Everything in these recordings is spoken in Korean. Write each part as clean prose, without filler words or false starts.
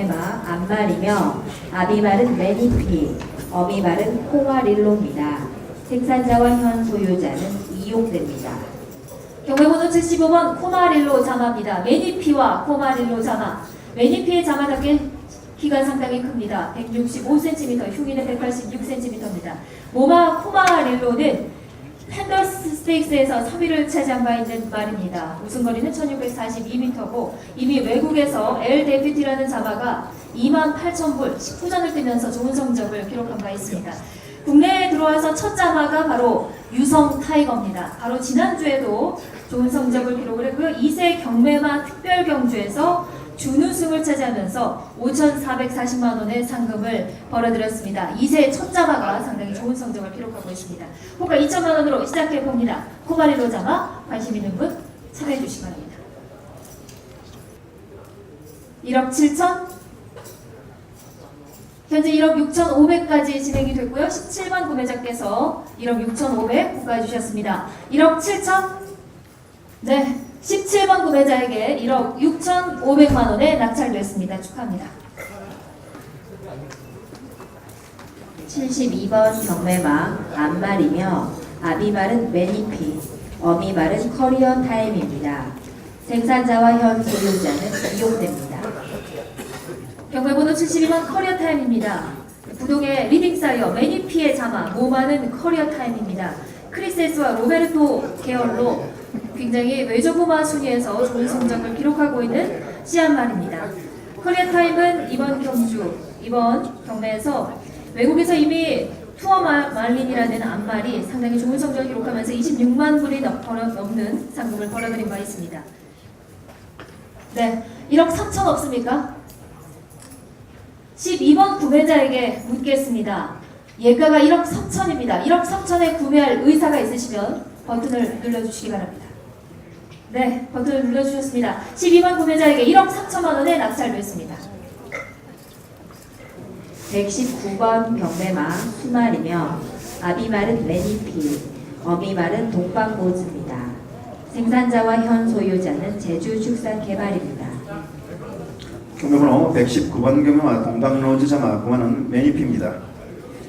경매마 암말이며 아비말은 매니피, 어미말은 코마릴로입니다. 생산자와 현 소유자는 이용됩니다. 경매번호 75번 코마릴로 자마입니다. 매니피와 코마릴로 자마. 매니피의 자마답게 키가 상당히 큽니다. 165cm, 흉기는 186cm입니다. 모마 코마릴로는 팬더스 스테이크스에서 3위를 차지한 바 있는 말입니다. 우승거리는 1642m고 이미 외국에서 엘 데피티라는 자마가 28,000불 19전을 뛰면서 좋은 성적을 기록한 바 있습니다. 국내에 들어와서 첫 자마가 바로 유성 타이거입니다. 바로 지난주에도 좋은 성적을 기록을 했고요. 2세 경매마 특별 경주에서 준우승을 차지하면서 5,440만 원의 상금을 벌어들였습니다. 2세 첫 자마가 상당히 좋은 성적을 기록하고 있습니다. 호가 2천만 원으로 시작해 봅니다. 코마릴로 자마 관심 있는 분 참여해 주시기 바랍니다. 1억 7천, 현재 1억 6,500까지 진행이 됐고요. 17번 구매자께서 1억 6,500 고가해 주셨습니다. 1억 7천, 네, 17번 구매자에게 1억 6,500만 원에 낙찰됐습니다. 축하합니다. 72번 경매마 암말이며 아비말은 매니피, 어미말은 커리어 타임입니다. 생산자와 현 소유자는 이용됩니다. 경매번호 72번 커리어 타임입니다. 부동의 리딩 사이어 매니피의 자마, 모마는 커리어 타임입니다. 크리세스와 로베르토 계열로 굉장히 외조부마 순위에서 좋은 성적을 기록하고 있는 씨앗말입니다. 커리어 타임은 이번 경매에서 외국에서 이미 투어 말린이라는 암말이 상당히 좋은 성적을 기록하면서 26만 불이 넘는 상금을 벌어들인 바 있습니다. 네, 1억 3천 없습니까? 12번 구매자에게 묻겠습니다. 예가가 1억 3천입니다. 1억 3천에 구매할 의사가 있으시면 버튼을 눌러주시기 바랍니다. 네, 버튼을 눌러주셨습니다. 12번 구매자에게 1억 3천만 원에 낙찰됐습니다. 119번 경매마 수말이며 아비말은 매니피, 어미말은 동방고즈입니다. 생산자와 현 소유자는 제주축산개발입니다. 경매번호 119번 경매마 동방로즈 자마 모마는 매니피입니다.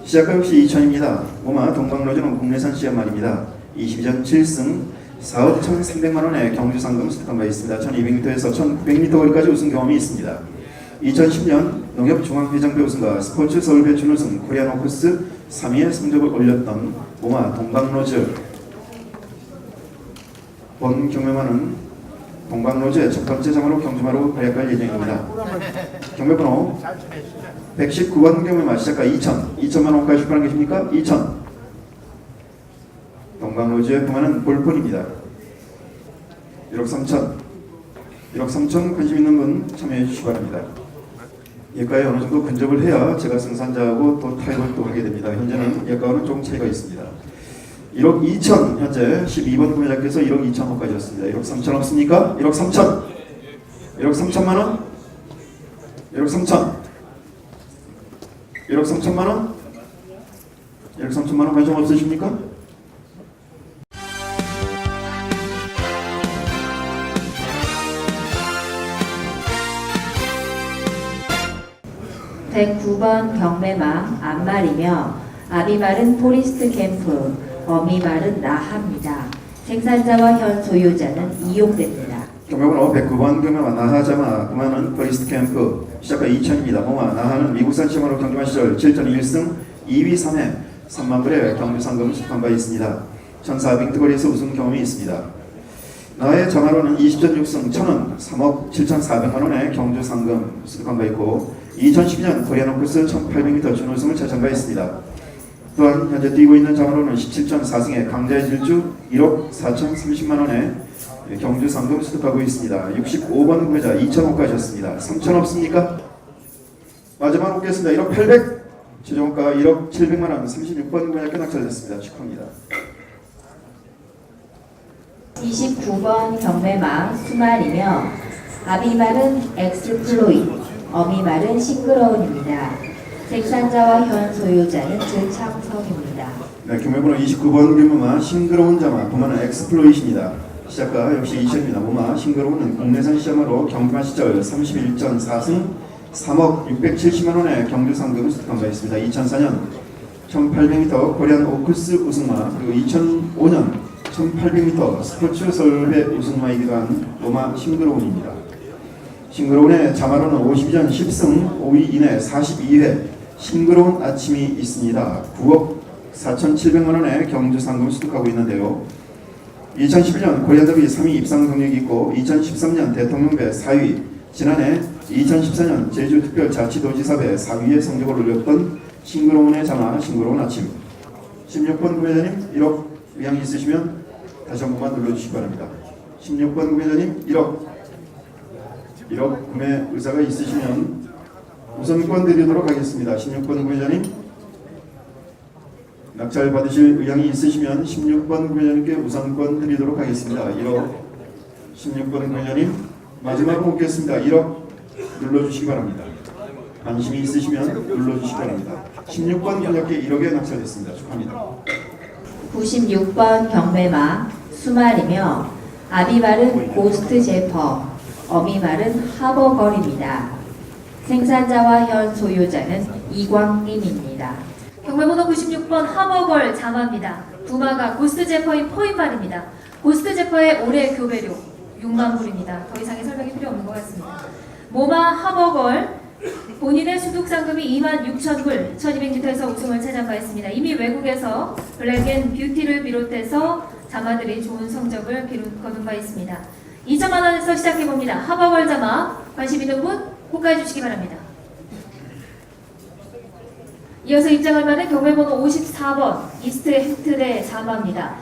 시작가 역시 2000입니다. 모마 동방로즈는 국내산 씨앗말입니다. 22전 7승 4억 1,300만 원의 경주상금 수득한 바 있습니다. 1200m에서 1900m 거리까지 우승 경험이 있습니다. 2010년 농협중앙회장배 우승과 스포츠 서울배 준우승 코리아노코스 3위의 성적을 올렸던 모마 동방로즈. 본 경매마는 동방로즈의 첫 번째 자마로 경주마로 활약할 예정입니다. 경매번호 119번 경매마 시작가 2천만 원까지 출발한 계십니까? 2천. 동방로즈의 금화는 볼폰입니다. 1억 3천. 1억 3천 관심 있는 분 참여해 주시기 바랍니다. 예가에 어느 정도 근접을 해야 제가 생산자하고 또 타협을 또 하게 됩니다. 현재는 예가와는 조금 차이가 있습니다. 1억 2천 현재 12번 구매자께서 1억 2천 원까지 였습니다. 1억 3천 없습니까? 1억 3천. 1억 3천만 원. 1억 3천. 1억 3천만 원. 1억 3천만 원 관심 없으십니까? (109번) 경매마 암말이며 아비말은 포리스트 캠프, 어미말은 나하입니다. 생산자와 현 소유자는 이용됩니다. 경매번호 109번 경매마 나하자마 금화는 포리스트 캠프 시작가 2000입니다. 모마 나하는 미국산 시험으로 경주마 시절 7전 1승 2위 3회 3만 불의 경주상금을 수득한 바 있습니다. 1400m 거리에서 우승 경험이 있습니다. 나의 자마로는 20전 6승 1000원 3억 7,400만 원의 경주상금 수득한 바 있고 2012년 코리아노코스 1800m 준우승을 차지한 바 있습니다. 또한 현재 뛰고 있는 자마로는 17전 4승의 강자의 질주 1억 4,030만 원의 경주 상금 수득하고 있습니다. 65번 구매자 2,000원까지 였습니다. 3,000 없습니까? 마지막 오겠습니다. 1억 800 최종가 1억 700만 원 36번 구매자께 낙찰됐습니다. 축하합니다. 29번 경매마 수말이며 아비말은 엑스플로잇, 어미말은 싱그러운입니다. 생산자와 현 소유자는 조창성입니다. 네, 경매번호 29번 경매마 싱그러운 자마 모마는 엑스플로잇입니다. 시작가 역시 2000입니다. 모마 싱그러운은 국내산 시험으로 경주마 시절 31전 4승 3억 670만 원의 경주 상금을 수득한 바 있습니다. 2004년 1800m 코리안 오크스 우승마, 그리고 2005년 1800m 스포츠 서울배 우승마이기도 한 로마 싱그로운입니다. 싱그로운의 자마로는 52전 10승 5위 이내 42회 싱그로운 아침이 있습니다. 9억 4,700만 원의 경주 상금을 수득하고 있는데요. 2011년 코리안더비 3위 입상 경력이 있고 2013년 대통령배 4위, 지난해 2014년 제주특별자치도지사배 4위의 성적을 올렸던 싱그로운의 자마 싱그로운 아침. 16번 구매자님 1억 의향이 있으시면 다시 한 번만 눌러주시기 바랍니다. 16번 구매자님 1억 구매 의사가 있으시면 우선권 드리도록 하겠습니다. 16번 구매자님 낙찰 받으실 의향이 있으시면 16번 구매자님께 우선권 드리도록 하겠습니다. 1억 16번 구매자님 마지막으로 묻겠습니다. 1억 눌러주시기 바랍니다. 관심이 있으시면 눌러주시기 바랍니다. 16번 구매자께 1억에 낙찰됐습니다. 축하합니다. 96번 경매마 수말이며 아비말은 고스트 제퍼, 어미말은 하버걸입니다. 생산자와 현 소유자는 이광님입니다. 경매번호 96번 하버걸 자마입니다. 부마가 고스트 제퍼인 포인말입니다. 고스트 제퍼의 올해 교배료 6만 불입니다. 더 이상의 설명이 필요 없는 것 같습니다. 모마 하버걸 본인의 수득 상금이 26,000불, 1200m에서 우승을 차지한 바 있습니다. 이미 외국에서 블랙앤뷰티를 비롯해서 자마들이 좋은 성적을 거둔 바 있습니다. 2천만 원에서 시작해 봅니다. 하버걸 자마 관심 있는 분 호가해 주시기 바랍니다. 이어서 입장할 만한 경매번호 54번 이스트햄튼의 자마입니다.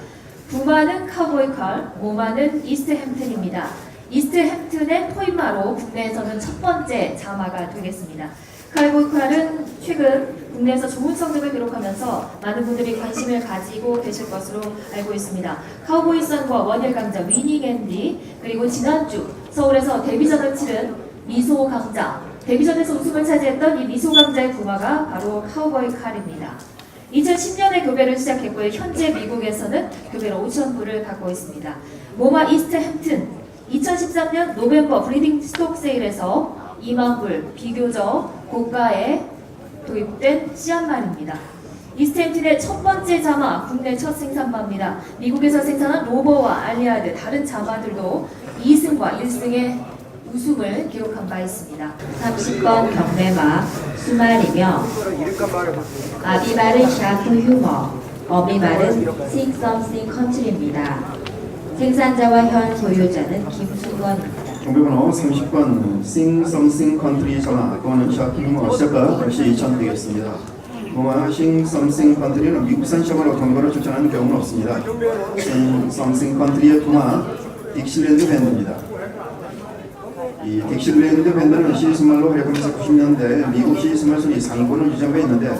부마는 카우보이컬, 모마는 이스트햄튼입니다. 이스트햄튼의 포인마로 국내에서는 첫 번째 자마가 되겠습니다. 카우보이컬은 최근 국내에서 좋은 성적을 기록하면서 많은 분들이 관심을 가지고 계실 것으로 알고 있습니다. 카우보이 선과 원일 강자 위닝 앤디, 그리고 지난주 서울에서 데뷔전을 치른 미소 강자, 데뷔전에서 우승을 차지했던 이 미소 강자의 부마가 바로 카우보이 칼입니다. 2010년에 교배를 시작했고요. 현재 미국에서는 교배로 5,000불을 받고 있습니다. 모마 이스트햄튼 2013년 노벰버 브리딩 스톡 세일에서 2만 불 비교적 고가에 도입된 씨앗말입니다. 이스트햄튼의 첫 번째 자마, 국내 첫 생산마입니다. 미국에서 생산한 로버와 알리아드 다른 자마들도 2승과 1승의 우승을 기록한 바 있습니다. 30번 경매마 수말이며 아비말은 샤크 휴머, 어미말은 Sing Something Country입니다. 생산자와 현 소유자는 김순건입니다. 경매번호 30번 Sing Something Country 자마, 그거는 샤킹 시작가 역시 2,000 되겠습니다. 모마 Sing Something Country는 미국산 셔마로 경매를 추천하는 경우는 없습니다. Sing Something Country의 부마 딕실랜드 밴드입니다. 이 딕실랜드 밴드는 시스말로 활약하면서 90년대 미국 시스말 순위 상위권을 유지한 바 있는데,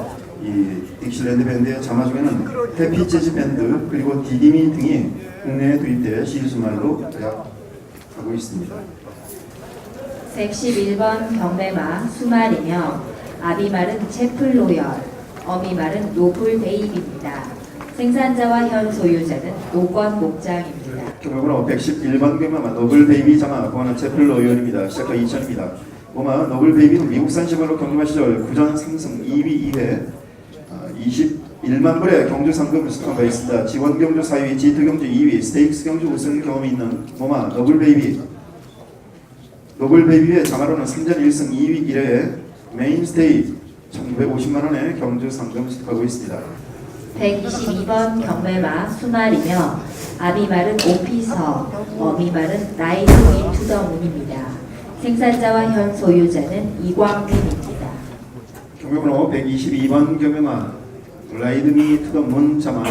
이 딕실랜드 밴드의 자마 중에는 해피 재즈 밴드 그리고 디디미 등이 국내에 도입돼 시스말로 활약하고 있습니다. 111번 경매마 수말이며 아비말은 채플로열, 어미말은 노블 베이비입니다. 생산자와 현 소유자는 노건 목장입니다. 경매번호 111번 경매마 노블 베이비 자마, 그거는 채플로 의원입니다. 시작가 2000입니다. 모마 노블 베이비는 미국산 시발로 경주마 시절 9전 3승 2위 2회 21만 불의 경주 상금을 수득한 바 있습니다. 지원 경주 4위, G2 경주 2위, 스테이크스 경주 우승 경험이 있는 모마 노블 베이비. 노블 베이비의 자마로는 3전 1승 2위 1회에 메인스테이 1,950만 원의 경주 상금을 수득하고 있습니다. 122번 경매마 수말이며 아비말은 오피서, 어미말은 라이드 위 투더문입니다. 생산자와 현 소유자는 이광민입니다. 경매번호 122번 경매마 라이드미 투더문 자마,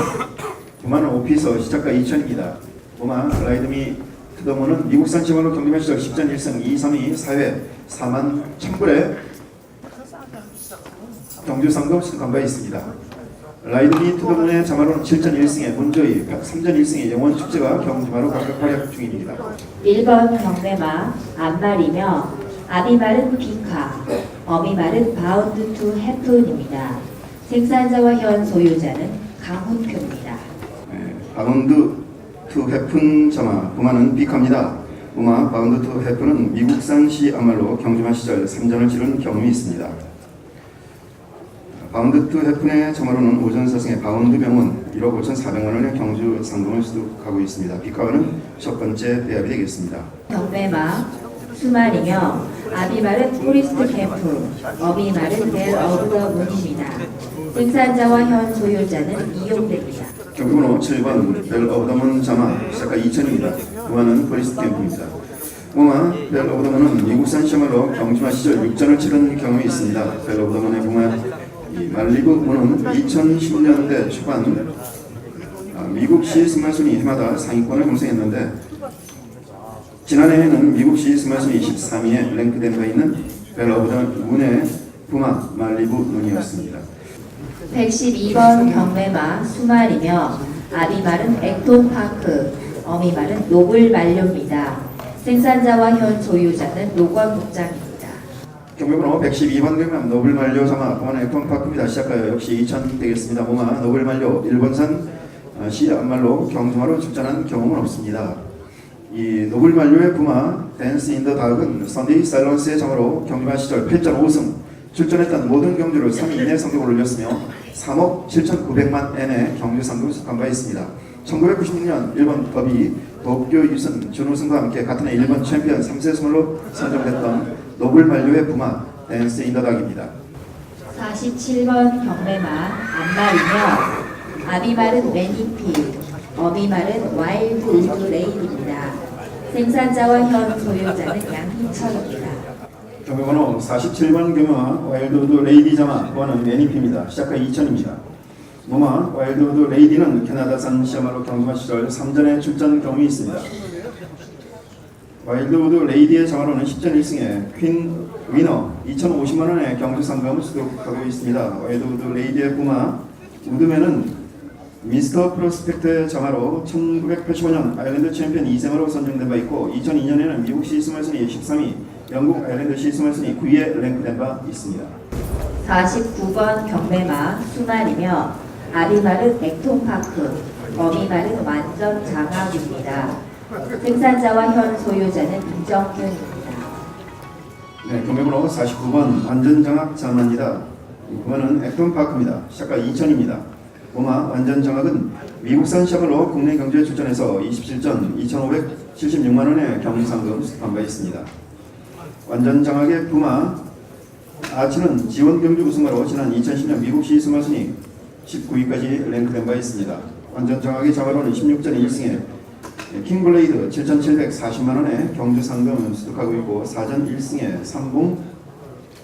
부마는 오피서 시작가 2000입니다. 부마 라이드미 투더문은 미국산 시발로 경주마 시절 10전 1승 2, 3위 4회 4만 1,000불의 경주 상금 수득한 바 있습니다. 라이드미 투더문의 자마로는 7전 1승의 문조이, 3전 1승의 영원 축제가 경주마로 각각 활약 중입니다. 1번 경매마 암말이며 아비말은 비카, 어미말은 바운드 투 해픈입니다. 생산자와 현 소유자는 강훈표입니다. 바운드 투 해픈 자마, 부마는 비카입니다. 우마 바운드 투 해프는 미국산 시야말로 경주마 시절 3전을 치른 경험이 있습니다. 바운드 투 해픈의 참으로는 오전 사승의 바운드 병원 1억 5,400만 원의 경주 상금을 수득하고 있습니다. 비카와는 첫 번째 배합이 되겠습니다. 경매마 수말이며 아비말은 포리스트 캠프, 어비말은 벨 오브 더 문입니다. 생산자와 현 소유자는 이용됩니다. 경주번호 7번 벨 오브 더 문 자마 시작가 2000입니다. 우마는 포리스트 캠프입니다. 우마 벨 오브 더 문은 미국산 시야말로 경주마 시절 6전을 치른 경험이 있습니다. 벨 오브 더 문의 우마 말리부 문은 2010년대 초반 미국시 스마순위 해마다 상위권을 형성했는데 지난해에는 미국시 스마순위 13위에 랭크된 바 있는 벨 오브 더 문의 부마 말리부 문이었습니다. 112번 경매마 수말이며 아비말은 액톤파크, 어미말은 노블만료입니다. 생산자와 현 소유자는 노건국장입니다. 경매번호 112번 경매 노블만료 자마 보안의 액톤파크입니다. 시작하여 역시 2000 되겠습니다. 모마 노블만료 일본산 시야말로 경주마로 출전한 경험은 없습니다. 이 노블만료의 부마 댄스 인 더 닥은 선데이 사일런스의 자마로 경주마 시절 8전 5승 출전했던 모든 경주를 3위 이내 성적을 올렸으며 3억 7,900만 엔의 경주 상금을 수확한 바 있습니다. 1996년 일본 더비 도쿄 유슨 준우승과 함께 같은 해 일본 챔피언 3세 스몰로 선정됐던 노블만료의 부마 댄스 인 더 닥입니다. 47번 경매마 안말이며 아비말은 매니피, 어미말은 와일드 우드 레이입니다. 생산자와 현 소유자는 양희철입니다. 경매번호 47번 경매마 와일드우드 레이디 자마 보안은 매니피입니다. 시작가 2000입니다. 모마 와일드우드 레이디는 캐나다산 시야말로 경주마 시절 3전에 출전 경험이 있습니다. 와일드우드 레이디의 자마로는 10전 1승에 퀸 위너 2,050만 원의 경주 상금을 수득하고 있습니다. 와일드우드 레이디의 부마 우드맨은 미스터 프로스펙트의 자마로 1985년 아일랜드 챔피언 2세마로 선정된 바 있고 2002년에는 미국 시스멀슨이 13위, 영국 아일랜드 시스멀슨이 9위에 랭크된 바 있습니다. 49번 경매마 수말이며 아비말은 액톤파크, 어미말은 완전 장악입니다. 생산자와 현 소유자는 이정균입니다. 네, 경매번호 49번 완전장악 자마입니다. 그거는 액톤파크입니다. 시작가 2000입니다. 모마 완전장악은 미국산 시야말로 국내 경주에 출전해서 27전 2,576만 원의 경상금 수입한 바 있습니다. 완전장악의 부마 아치는 지원 경주 우승으로 지난 2010년 미국시 스마순위 19위까지 랭크된 바 있습니다. 완전장악의 자마로는 16전 1승에 킹블레이드 7,740만 원의 경주 상금을 수득하고 있고 4전 1승에 삼봉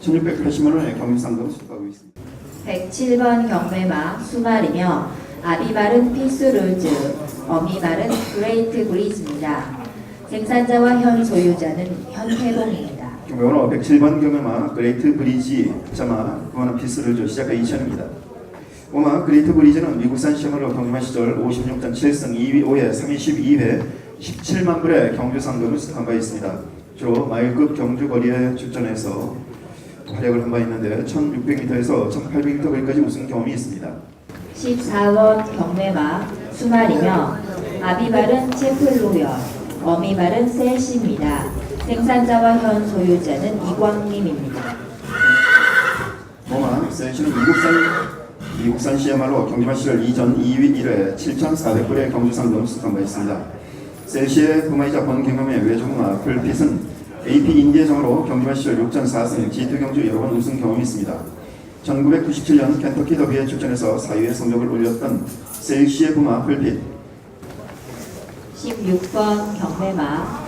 1,680만 원의 경주 상금을 수득하고 있습니다. 107번 경매마 수말이며 아비말은 피스룰즈, 어미말은 그레이트 브리즈입니다. 생산자와 현 소유자는 현태봉입니다. 경매번호 107번 경매마 그레이트 브리지 자마 그거는 피스룰즈 시작가 2000입니다. 오마 그레이트 브리즈는 미국산 시야말로 경주마 시절 56전 7승 2위 5회 3위 12회 17만 불의 경주 상금을 수득한 바 있습니다. 주로 마일급 경주 거리에 출전해서 활약을 한 바 있는데 1600m에서 1800m 거리까지 우승 경험이 있습니다. 14번 경매마 수말이며 아비말은 채플로열, 어미말은 셀시입니다. 생산자와 현 소유자는 이광림입니다. 모마 셀시는 미국산 시야말로 경주마 시절 2전 2위 1회 7,400불의 경주 상금을 수득한 바 있습니다. 셀시의 부마이자 본 경험의 외조부마 풀핏은 AP 인디애정으로 경주마 시절 6전 4승 G2 경주 여러 번 우승 경험이 있습니다. 1997년 켄터키 더비에 출전해서 4위의 성적을 올렸던 셀시의 부마 풀핏. 16번 경매마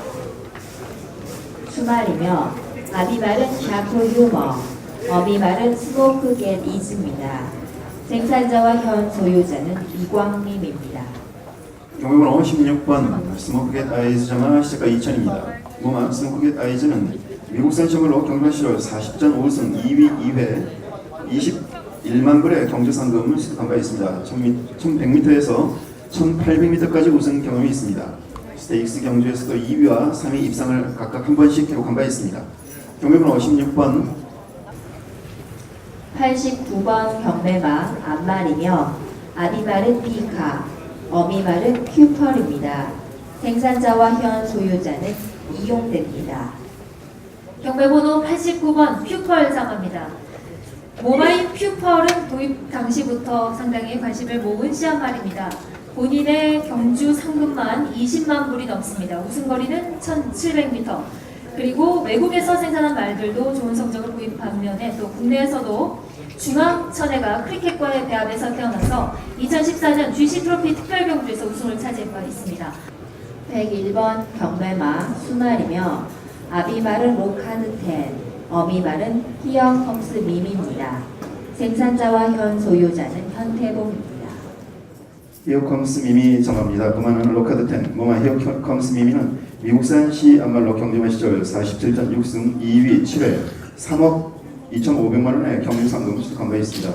수말이며 아비말은 샤프 휴머, 어미말은 스모크 겟 이즈입니다. 생산자와 현 소유자는 이광림입니다. 경매번호 16번 스모크겟 아이즈 자마 시작가 2000입니다. 모마 스모크겟 아이즈는 미국산 시야말로 경주마 시절 40전 5승 2위 2회 21만 불의 경주 상금을 수득한 바 있습니다. 1100m에서 1800m까지 우승 경험이 있습니다. 스테이크스 경주에서도 2위와 3위 입상을 각각 한 번씩 기록한 바 있습니다. 경매번호 16번 89번 경매마 안말이며 아비말은 비카, 어미말은 큐펄입니다. 생산자와 현 소유자는 이용됩니다. 경매번호 89번 퓨펄 자마입니다. 모바일 퓨펄은 도입 당시부터 상당히 관심을 모은 시한말입니다. 본인의 경주 상금만 20만 불이 넘습니다. 우승거리는 1700m. 그리고 외국에서 생산한 말들도 좋은 성적을 보인 반면에 또 국내에서도 중앙천해가 크리켓과의 배합에서 태어나서 2014년 GC 트로피 특별경주에서 우승을 차지한 바 있습니다. 101번 경매마 수말이며 아비말은 로카드텐, 어미말은 히어컴스 밈입니다. 생산자와 현 소유자는 현태봉입니다. 히어컴스 미미 정합니다. 그만은 로카드 10, 모마 히어컴스 미미는 미국산 시 안말로 경주마 시절 47전 6승 2위 7회 3억 2,500만 원의 경주 상금을 수록한 바 있습니다.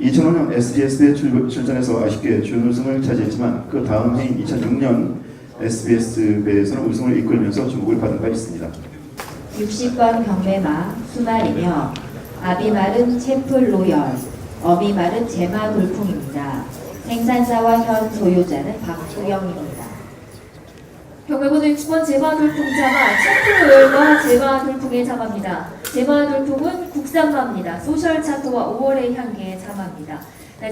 2005년 SBS에 출전해서 아쉽게 준우승을 차지했지만 그 다음 해인 2006년 SBS 배에서는 우승을 이끌면서 주목을 받은 바 있습니다. 60번 경매마 수말이며 아비말은 채플 로열, 어미말은 제마 돌풍입니다. 생산자와 현 소유자는 박수영입니다. 경매번호 60번 제마돌풍 자마, 채플로열과 제마돌풍의 자마입니다. 제마돌풍은 국산마입니다. 소셜 차트와 5월의 향기의 자마입니다.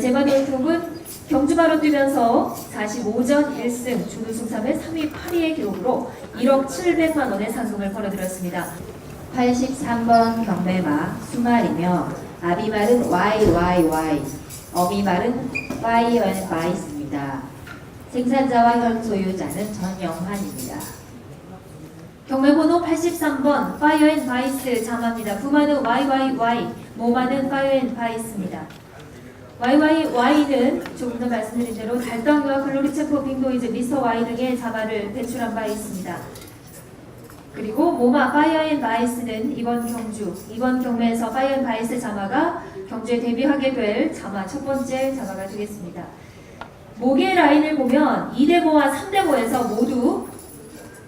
제마돌풍은 경주마로 뛰면서 45전 1승, 준우승 3회 3위 8위의 기록으로 1억 700만 원의 상금을 벌어들였습니다. 83번 경매마 수말이며 아비말은 YYY, 어미말은 파이어앤바이스입니다. 생산자와 현 소유자는 전영환입니다. 경매번호 83번 파이어앤바이스 자마입니다. 부마는 YYY, 모마는 파이어앤바이스입니다. YYY는 조금 더 말씀드린 대로 달덩이와 글로리 챔프, 빙도이즈, 미스터 Y 등의 자마를 배출한 바 있습니다. 그리고 모마 파이어앤바이스는 이번 경매에서 파이어앤바이스 자마가 경주에 데뷔하게 될 자마 첫 번째 자마가 되겠습니다. 목의 라인을 보면 2대5와 3대5에서 모두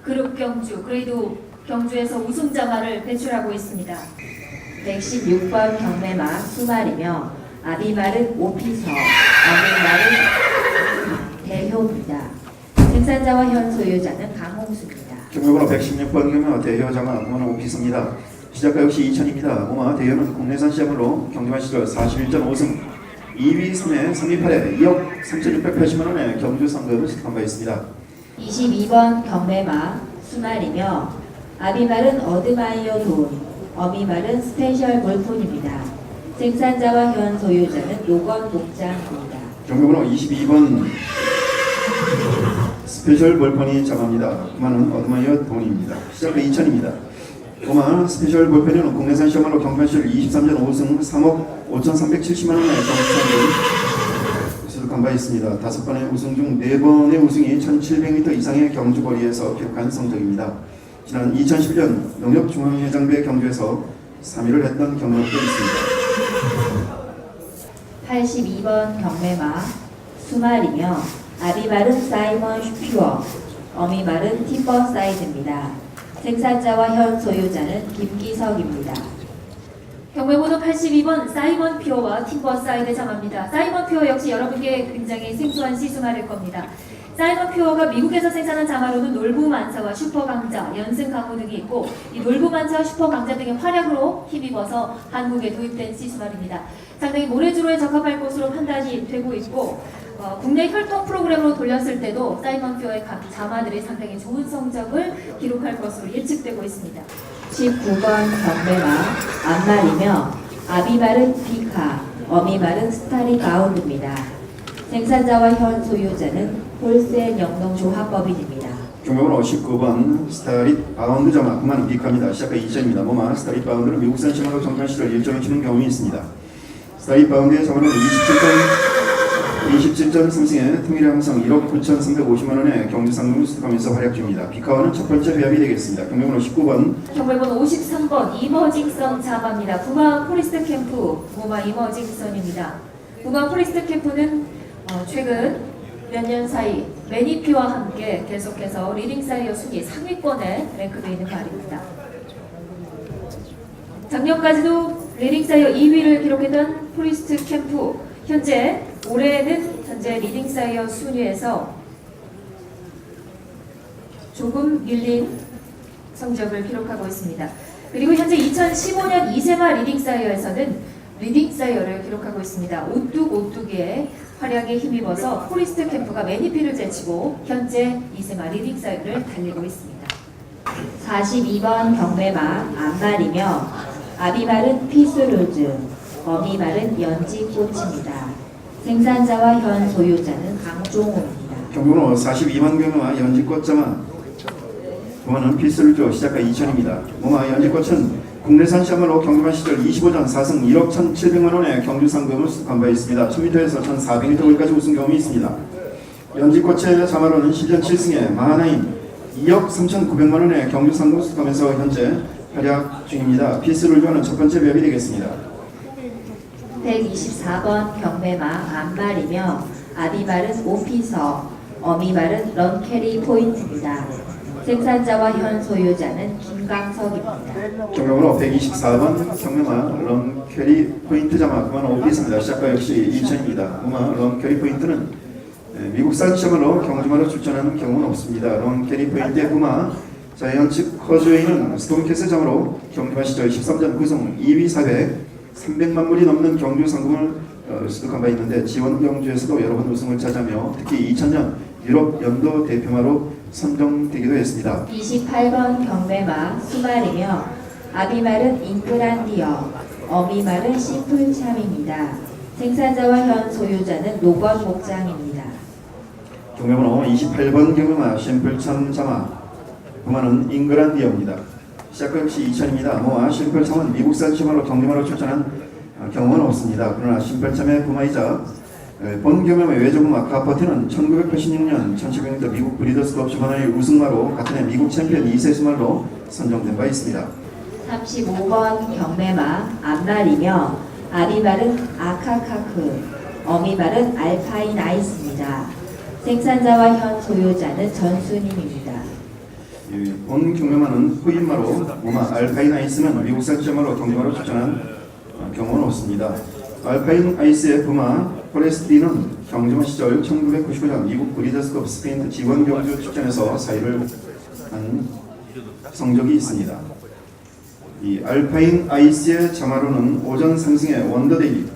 그룹 경주, 그레이드 경주에서 우승 자마를 배출하고 있습니다. 116번 경매마 수말이며 아비말은 오피서, 어미말은 대효입니다. 생산자와 현 소유자는 강홍수입니다. 경매번호 116번 경매 대효자마 모마는 오피스입니다. 시작가 역시 2000입니다. 모마 대효는 국내산 시합으로 경주마 시절 41전 5승 2위 3회 3위 8회 2억 3,680만 원의 경주 상금을 수록한 바 있습니다. 22번 경매마 수말이며 아비말은 어드마이어 돈, 어미말은 스페셜 볼폰입니다. 생산자와 현 소유자는 노건 목장입니다. 경매번호 22번 스페셜 볼펜이 자마입니다. 그만은 어드마이어 돈입니다. 시작가 2000입니다. 고마 스페셜 볼펜은 국내산 시험으로 경주마 시절 23전 5승 3억 5,370만 원의 경주상금을 수록한 바 있습니다. 5번의 우승 중 4번의 우승이 1700m 이상의 경주거리에서 기록한 성적입니다. 지난 2011년 농협중앙회장배 경주에서 3위를 했던 경력도 있습니다. 82번 경매마 수말이며 아비말은 사이먼 슈퓨어, 어미말은 팀버사이드입니다. 생산자와 현 소유자는 김기석입니다. 경매번호 82번 사이먼 퓨어와 팀버사이드 자마입니다. 사이먼 퓨어 역시 여러분께 굉장히 생소한 시수말일 겁니다. 사이먼 퓨어가 미국에서 생산한 자마로는 놀부만사와 슈퍼강자, 연승강호 등이 있고 이 놀부만사와 슈퍼강자 등의 활약으로 힘입어서 한국에 도입된 시수말입니다. 상당히 모래주로에 적합할 것으로 판단이 되고 있고 국내 혈통 프로그램으로 돌렸을 때도 사이먼 퓨어의 각 자마들이 상당히 좋은 성적을 기록할 것으로 예측되고 있습니다. 19번 경매마 암말이며 아비말은 비카, 어미말은 스타리 바운드입니다. 생산자와 현 소유자는 홀센 영농조합법인입니다. 경매번호 19번 스타릿 바운드 자마 그만은 비카입니다. 시작가 2000입니다. 모마 스타릿 바운드는 미국산 시마로 정관 시절 일정을 치는 경험이 있습니다. 스타릿 바운드의 자마는 27전 3승에 통일의 항상 1억 9,350만 원의 경주 상금을 수록하면서 활약 중입니다. 비카와는 첫 번째 배합이 되겠습니다. 경매번호 19번 경매번호 53번 이머징선 자마입니다. 부마 포리스트 캠프 모마 이머징선입니다. 부마 포리스트 캠프는 최근 몇 년 사이 매니피와 함께 계속해서 리딩사이어 순위 상위권에 랭크되어 있는 말입니다. 작년까지도 리딩사이어 2위를 기록했던 포리스트 캠프 올해는 현재 리딩사이어 순위에서 조금 밀린 성적을 기록하고 있습니다. 그리고 현재 2015년 이세마 리딩사이어에서는 리딩사이어를 기록하고 있습니다. 오뚝오뚝의 활약에 힘입어서 포리스트 캠프가 매니피를 제치고 현재 이세마 리딩사이어를 달리고 있습니다. 42번 경매마 안말이며 아비말은 피스루즈, 어미말은 연지꽃입니다. 생산자와 현 소유자는 강종호입니다. 경번호 42번 경매마 연지꽃자마 부마는 피스루즈 시작가 2천입니다. 모마 연지꽃은 국내산 시험으로 경주만 시절 25전 4승 1억 1,700만 원의 경주 상금을 수확한 바 있습니다. 1000m에서 1,400m까지 우승 경험이 있습니다. 연지꽃의 자마로는 시전 7승에 마하나인 2억 3,900만 원의 경주 상금을 수확하면서 현재 활약 중입니다. 피스루즈는 첫 번째 배합이 되겠습니다. 124번 경매마 안말이며 아비말은 오피서, 어미말은 런캐리 포인트입니다. 생산자와 현 소유자는 김강석입니다. 경매번호 124번 경매마 런캐리 포인트 자마 그만 오피스입니다. 시작가 역시 2천입니다. 그만 런캐리 포인트는 미국산 시험으로 경주마로 출전하는 경우는 없습니다. 런캐리 포인트의 구마 자이언츠 커즈웨이는 스톤캐슬 자마로 경주마 시절 13전 9승 2위 4회 300만 불이 넘는 경주 상금을 수득한 바 있는데 지원 경주에서도 여러 번 우승을 차지하며 특히 2000년 유럽 연도 대표마로 선정되기도 했습니다. 28번 경매마 수말이며 아비말은 잉그란디어, 어미말은 심플참입니다. 생산자와 현 소유자는 노건 목장입니다. 경매번호 28번 경매마 심플참 자마 부마는 잉그란디어입니다. 시작가 역시 2000입니다. 모아 심플참은 미국산 시마로 경주마로 출전한 경험은 없습니다. 그러나 심플참의 부마이자 본 경매의 외조부마 카퍼티는 1986년 1700m 미국 브리더스컵 주관의 우승마로 같은 해 미국 챔피언 2세 수말로 선정된 바 있습니다. 35번 경매마 안말이며 아비말은 아카카크, 어미말은 알파인 아이스입니다. 생산자와 현 소유자는 전수님입니다. 본 경매마는 후인마로 모마 알파인 아이스는 미국산 시마로 경주마로 출전한 경험은 없습니다. 알파인 아이스의 부마 포레스티는 경주마 시절 1999년 미국 브리더스컵 스프린트 지원 경주 출전에서 4위를 한 성적이 있습니다. 이 알파인 아이스의 자마로는 오전 3승의 원더데이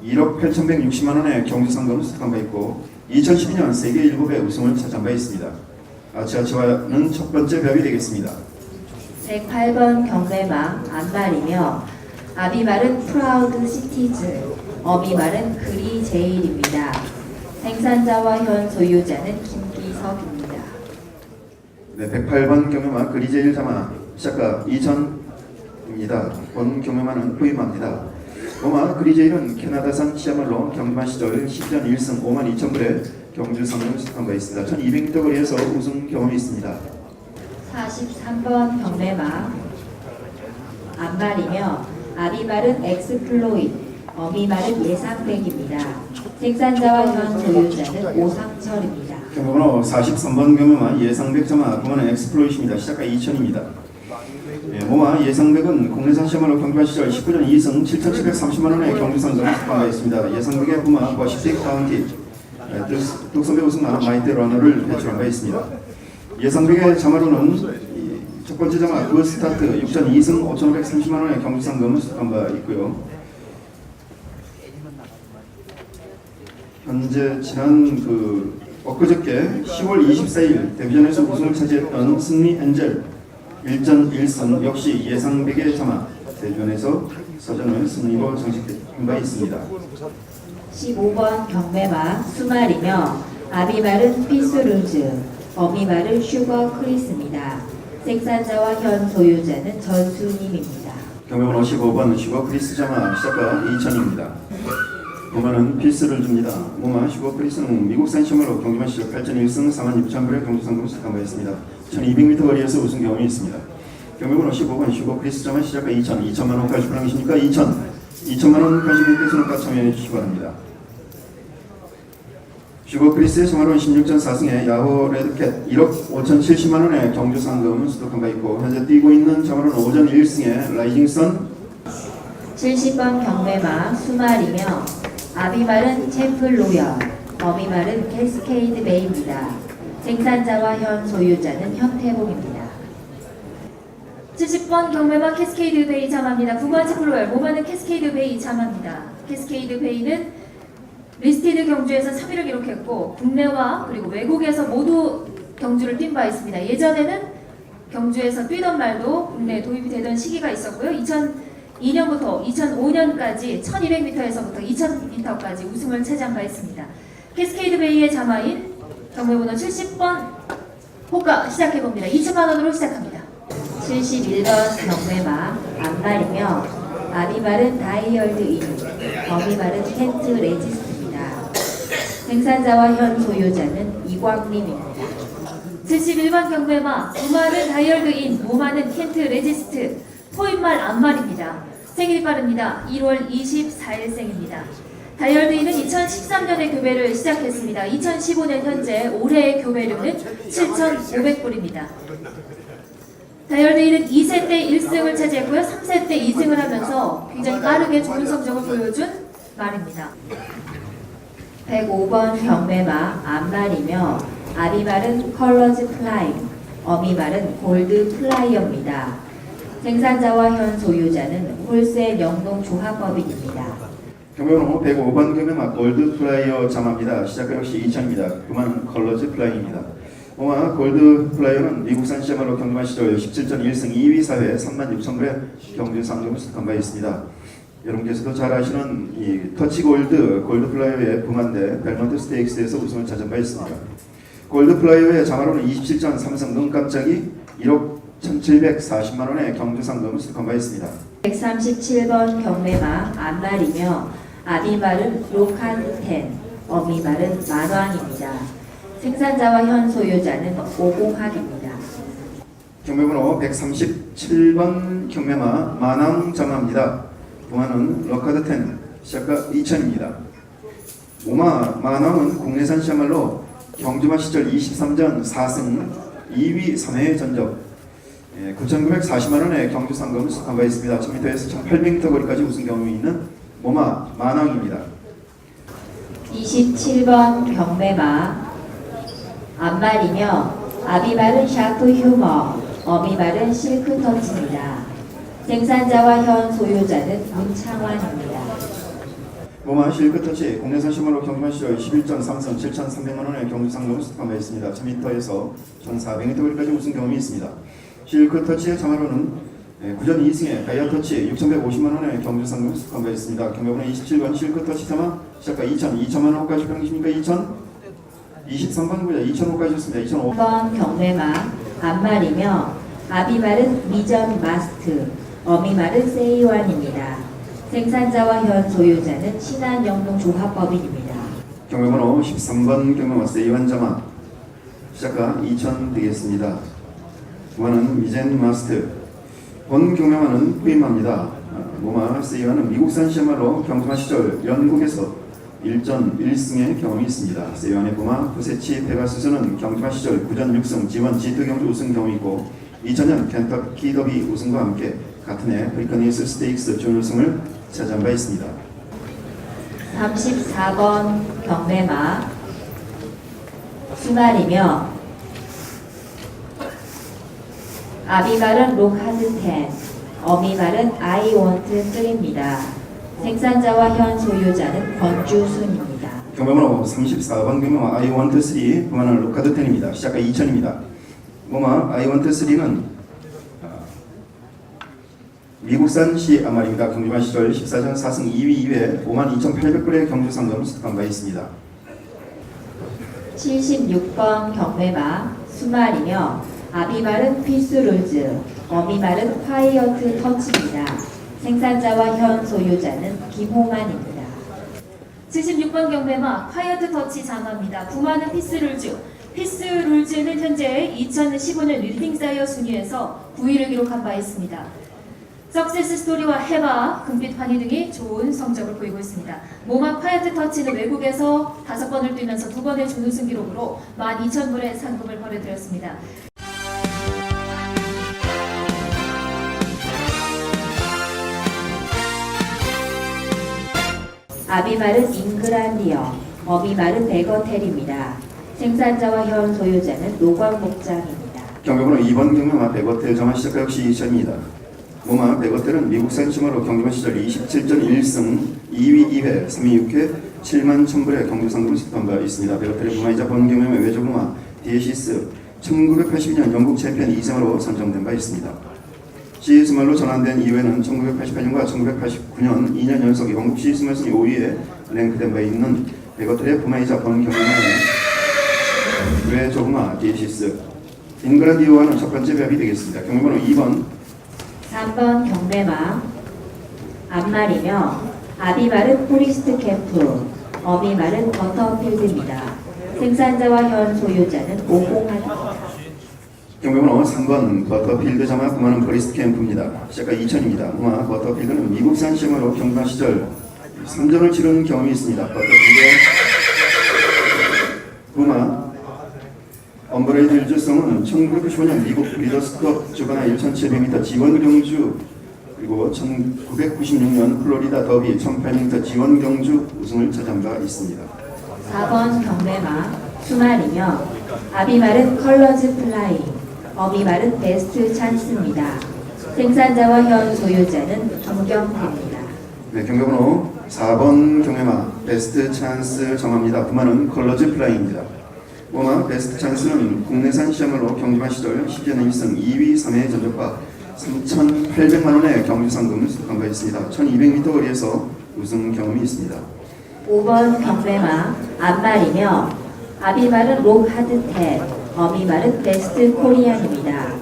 1억 8,160만 원의 경주 상금을 수확한 바 있고 2012년 세계 7회 우승을 차지한 바 있습니다. 아치아치와는 첫 번째 배합이 되겠습니다. 108번 경매마 안말이며 아비말은 프라우드 시티즈, 어미말은 그리 제일입니다. 생산자와 현 소유자는 김기석입니다. 네, 108번 경매마 그리제일 자마 시작가 2000입니다. 본 경매마는 후임마입니다. 모마 그리제일은 캐나다산 시야말로 경주마 시절 10전 1승 5만 2천 불의 경주 상금을 수확한 바 있습니다. 1200m 거리에서 우승 경험이 있습니다. 43번 경매마 안말이며 아비말은 엑스플로잇, 어미말은 예상백입니다. 생산자와 현 소유자는 오상철입니다. 경매번호 43번 경매마 예상백 자마 그만은 엑스플로잇입니다. 시작가 2000입니다. 모마 예상백은 국내산 시험으로 경주마 시절 19전 2승 7,730만 원의 경주 상금을 수확한 바 있습니다. 예상백의 부마 버시픽 카운티 뚝섬배 우승마 마이트 러너를 배출한 바 있습니다. 예상백의 자마로는 첫 번째 자마 그 스타트 6전 2승 5,530만 원의 경주 상금을 수확한 바 있고요. 현재 지난 엊그저께 10월 24일 데뷔전에서 우승을 차지했던 승리 엔젤 1전 1승 역시 예상백의 자마 데뷔전에서 서전을 승리로 장식한 바 있습니다. 15번 경매마 수말이며 아비말은 피스루즈, 어미말은 슈거 크리스입니다. 생산자와 현 소유자는 전수님입니다. 경매번호 15번 슈거 크리스 자마 시작가 2000입니다. 모마는 필스를 줍니다. 모마 슈거 크리스는 미국산 시험으로 경주마 시절 8전 1승 4만 6천 불의 경주 상금을 수확한 바 있습니다. 1200m 거리에서 우승 경험이 있습니다. 경매번호 15번 슈거 크리스 자마 시작가 2천만 원 관심 분양이십니까? 2천만 원 관심 분께서는 참여해 주시기 바랍니다. 슈거 크리스의 자마로는 16전 4승에 야호 레드캣 1억 5,070만 원의 경주 상금을 수득한 바 있고 현재 뛰고 있는 자마로는 오전 1승에 라이징 선 70번 경매마 수말이며 아비말은 챔플 로열, 어미말은 캐스케이드 베이입니다. 생산자와 현 소유자는 현태복입니다. 70번 경매마 캐스케이드 베이 자마입니다. 부마지 플로얄 모마는 캐스케이드 베이 자마입니다. 캐스케이드 베이는 리스티드 경주에서 3위를 기록했고 국내와 그리고 외국에서 모두 경주를 뛴 바 있습니다. 예전에는 경주에서 뛰던 말도 국내에 도입이 되던 시기가 있었고요. 2002년부터 2005년까지 1200m에서부터 2000m까지 우승을 차지한 바 있습니다. 캐스케이드 베이의 자마인 경매번호 70번 호가 시작해봅니다. 2천만 원으로 시작합니다. 71번 경매마 앞말이며 아비말은 다이얼드 인, 어미말은 켄트 레지스트입니다. 생산자와 현 소유자는 이광림입니다. 71번 경매마 부마는 다이얼드인, 모마는 켄트 레지스트, 토인말 앞말입니다. 생일이 빠릅니다. 1월 24일생입니다. 다이얼드인은 2013년에 교배를 시작했습니다. 2015년 현재 올해의 교배료는 7,500불입니다. 다이얼드인은 2세 때 1승을 차지했고요. 3세 때 2승을 하면서 굉장히 빠르게 좋은 성적을 보여준 말입니다. 105번 경매마 앞말이며 아비말은 컬러즈 플라임, 어미말은 골드 플라이어입니다. 생산자와 현 소유자는 홀세 영농조합법인입니다. 경매번호 105번 경매마 골드 플라이어 자마입니다. 시작가 역시 2000입니다. 그만은 컬러즈 플라이입니다. 모마 골드 플라이어는 미국산 시장으로 경주만 시절 17전 1승 2위 사회 36,000불의 경주 상금을 수득한 바 있습니다. 여러분께서도 잘 아시는 이 터치 골드 플라이어의 부만대 벨먼트 스테이크스에서 우승을 차지한 바 있습니다. 골드 플라이어의 자마로는 27전 3승 눈깜짝이 1억 1,740만 원의 경주 상금을 수득한 바 있습니다. 137번 경매마 앞말이며 아비말은 로칸텐, 어미말은 만왕입니다. 생산자와 현 소유자는 오공학입니다. 경매번호 137번 경매마 만왕 자마입니다. 부마는 러카드 10, 시작가 2000입니다. 모마 만왕은 국내산 시야말로 경주마 시절 23전 4승 2위 3회 전적 9,940만 원의 경주 상금을 수득한 바 있습니다. 1000m에서 1800m 거리까지 우승 경험이 있는 모마 만왕입니다. 27번 경매마 앞말이며 아비말은 샤프 휴머, 어미말은 실크 터치입니다. 생산자와 현 소유자는 문창환입니다. 모마 실크터치 국내산 시말로 경주마 시절 11전 3승 7,300만 원의 경주 상금을 수득한 바 있습니다. 1000m에서 1,400m 거리까지 우승 경험이 있습니다. 실크터치의 자마로는 구전 2승에 다이아터치 6,150만 원의 경주 상금을 수득한 바 있습니다. 경매번호 27번 실크터치 자마 시작가 2,000만 원까지 평기십니까? 23번입니다. 2,000호까지 줬습니다. 2,005. 1번 경매마 앞말이며 아비말은 미전 마스트, 어미말은 세이완입니다. 생산자와 현 소유자는 신한영농조합법인입니다. 경매번호 13번 경매마 세이완 자마 시작가 2,000 되겠습니다. 모마는 미젠 마스트. 본 경매마는 후임마입니다. 모마 세이완은 미국산 시야말로 경주마 시절 영국에서 1전 1승의 경험이 있습니다. 세이완의 부마 후세치 페가수스는 경주마 시절 9전 6승 G1 G2 경주 우승 경험이 있고 2000년 켄터키 더비 우승과 함께 같은 해 프리커니스 스테이크스 준우승을 차지한 바 있습니다. 34번 경매마 수말이며 아비말은 록하드 10, 어미말은 아이 원트 3입니다. 생산자와 현 소유자는 권주순입니다. 경매번호 34번 경매마 아이원트 3 부마는 로카드 10입니다. 시작가 2000입니다. 모마 아이원트 3는 미국산 시 앞말입니다. 경주마 시절 14전 4승 2위 이외에 52,800불의 경주 상금을 수득한 바 있습니다. 76번 경매마 수말이며 아비말은 피스룰즈, 어미말은 파이어트 터치입니다. 생산자와 현 소유자는 김호만입니다. 76번 경매마 콰이어트 터치 자마입니다. 부마는 피스룰즈. 피스룰즈는 현재 2015년 리딩사이어 순위에서 9위를 기록한 바 있습니다. 석세스 스토리와 해바, 금빛 환희 등이 좋은 성적을 보이고 있습니다. 모마 콰이어트 터치는 외국에서 5번을 뛰면서 2번의 준우승 기록으로 12,000불의 상금을 벌여들였습니다. 아비말은 잉그란디어, 어미말은 베거텔입니다. 생산자와 현 소유자는 노광목장입니다. 경매번호 2번 경매마 백어텔 점화 시작과 역시 2천입니다. 모마 백어텔은 미국산 심화로 경주마 시절 27.1승 2위 2회 3위 6회 7만 1000불의 경주 상금을 수입한 바 있습니다. 백어텔의 부마이자 본 경매마 외조 부마 디에시스 1982년 영국 챔피언 2승으로 선정된 바 있습니다. 시스말로 전환된 이후에는 1988년과 1989년 2년 연속 영국 시스말 순위 5위에 랭크된 바 있는 백어텔의 부마이자 본 경매마의 외조 부마 디에시스 잉글랜드와는 첫 번째 배합이 되겠습니다. 경매번호 2번 3번 경매마 앞말이며 아비말은 포리스트 캠프, 어미말은 버터필드입니다. 생산자와 현 소유자는 오공환입니다. 경매번호 3번 버터필드 자마 부마는 포리스트 캠프입니다. 시작가 2000입니다. 부마 버터필드는 미국산 시마로 경주마 시절 3전을 치른 경험이 있습니다. 버터필드의 부마 엄브레이드 일주성은 1995년 미국 브리더스컵 주바나 1700m 지원 경주 그리고 1996년 플로리다 더비 1800m 지원 경주 우승을 차지한 바 있습니다. 4번 경매마 수말이며 아비말은 컬러즈 플라이, 어미말은 베스트 찬스입니다. 생산자와 현 소유자는 김경태입니다. 네, 경매번호 4번 경매마 베스트 찬스 정합니다. 부마는 컬러즈 플라이입니다. 모마 베스트 찬스는 국내산 시험으로 경주마 시절 10년 1승 2위 3회 전적과 3,800만 원의 경주 상금을 수입한 바 있습니다. 1200m 거리에서 우승 경험이 있습니다. 5번 경매마 앞말이며 아비말은 록하드탭, 어미말은 베스트 코리안입니다.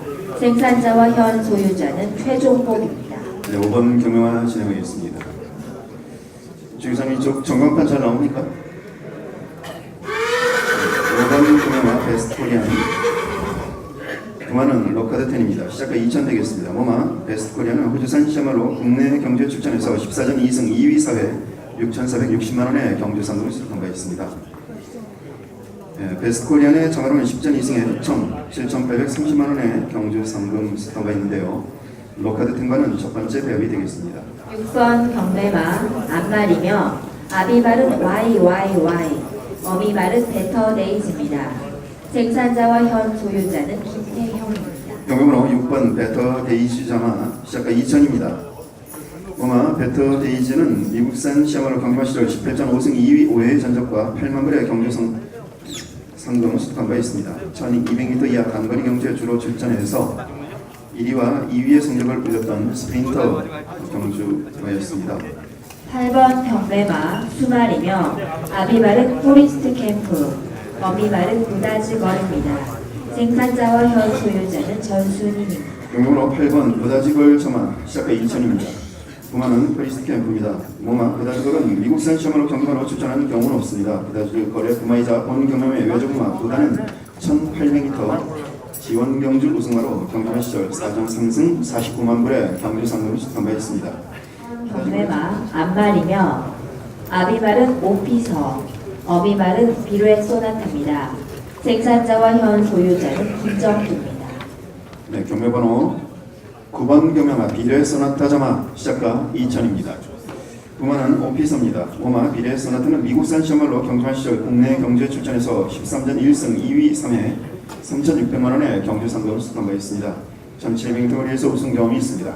생산자와 현 소유자는 최종복입니다. 네, 5번 경매마 진행하겠습니다. 주기사님 이쪽 전광판 잘 나옵니까? 5번 경매마 베스트 코리안 부마는 로카드 10입니다. 시작과 2000 되겠습니다. 모마 베스트 코리안은 호주산 시마로 국내 경주에 출전해서 14전 2승 2위 4회 6,460만 원의 경주 상금을 수입한 바 있습니다. 베스트 코리안의 정하로는 10전 2승에 7,830만 원의 경주 상금 수입한 바 있는데요. 로카드 10과는 첫 번째 배합이 되겠습니다. 6번 경매마 앞말이며 아비말은 YYY, 어미말은 베터데이즈입니다. 생산자와 현 소유자는 김태형입니다. 경매번호 6번 베터 데이즈 자마 시작과 2000입니다. 모마 베터 데이즈는 미국산 시야마로 경주마 시절 18.5승 2위 5회 전적과 8만 불의 경주 상금을 수입한 바 있습니다. 1200m 이하 단거리 경주에 주로 출전해서 1위와 2위의 성적을 올렸던 스프린터 경주마였습니다. 8번 경매마 수말이며 아비말은 포리스트 캠프, 어미말은 부다즈 거리입니다. 생산자와 현 소유자는 전순인입니다. 경매번호 8번 부다지걸 점화 시작과 2000입니다. 부마는 포리스트 캠프입니다. 모마 부다지걸은 미국산 시험으로 경주마로 출전하는 경우는 없습니다. 부다지걸의 부마이자 본 경매의 외조 부마 부다는 1800m 지원 경주 우승마로 경주마 시절 4전 3승 49만 불의 경주 상금을 수입한 바 있습니다. 경매마 앞말이며 아비말은 오피서, 어미말은 비뢰 소나타입니다. 생산자와 현 소유자는 김정희입니다. 네, 경매번호 9번 경매마 비례 소나타 자마 시작과 2000입니다. 부마는 오피서입니다. 모마 비례 소나타는 미국산 시험말로 경주마 시절 국내 경주에 출전해서 13전 1승 2위 3회 3,600만 원의 경주 상금을 수입한 바 있습니다. 1700m 거리에서 우승 경험이 있습니다.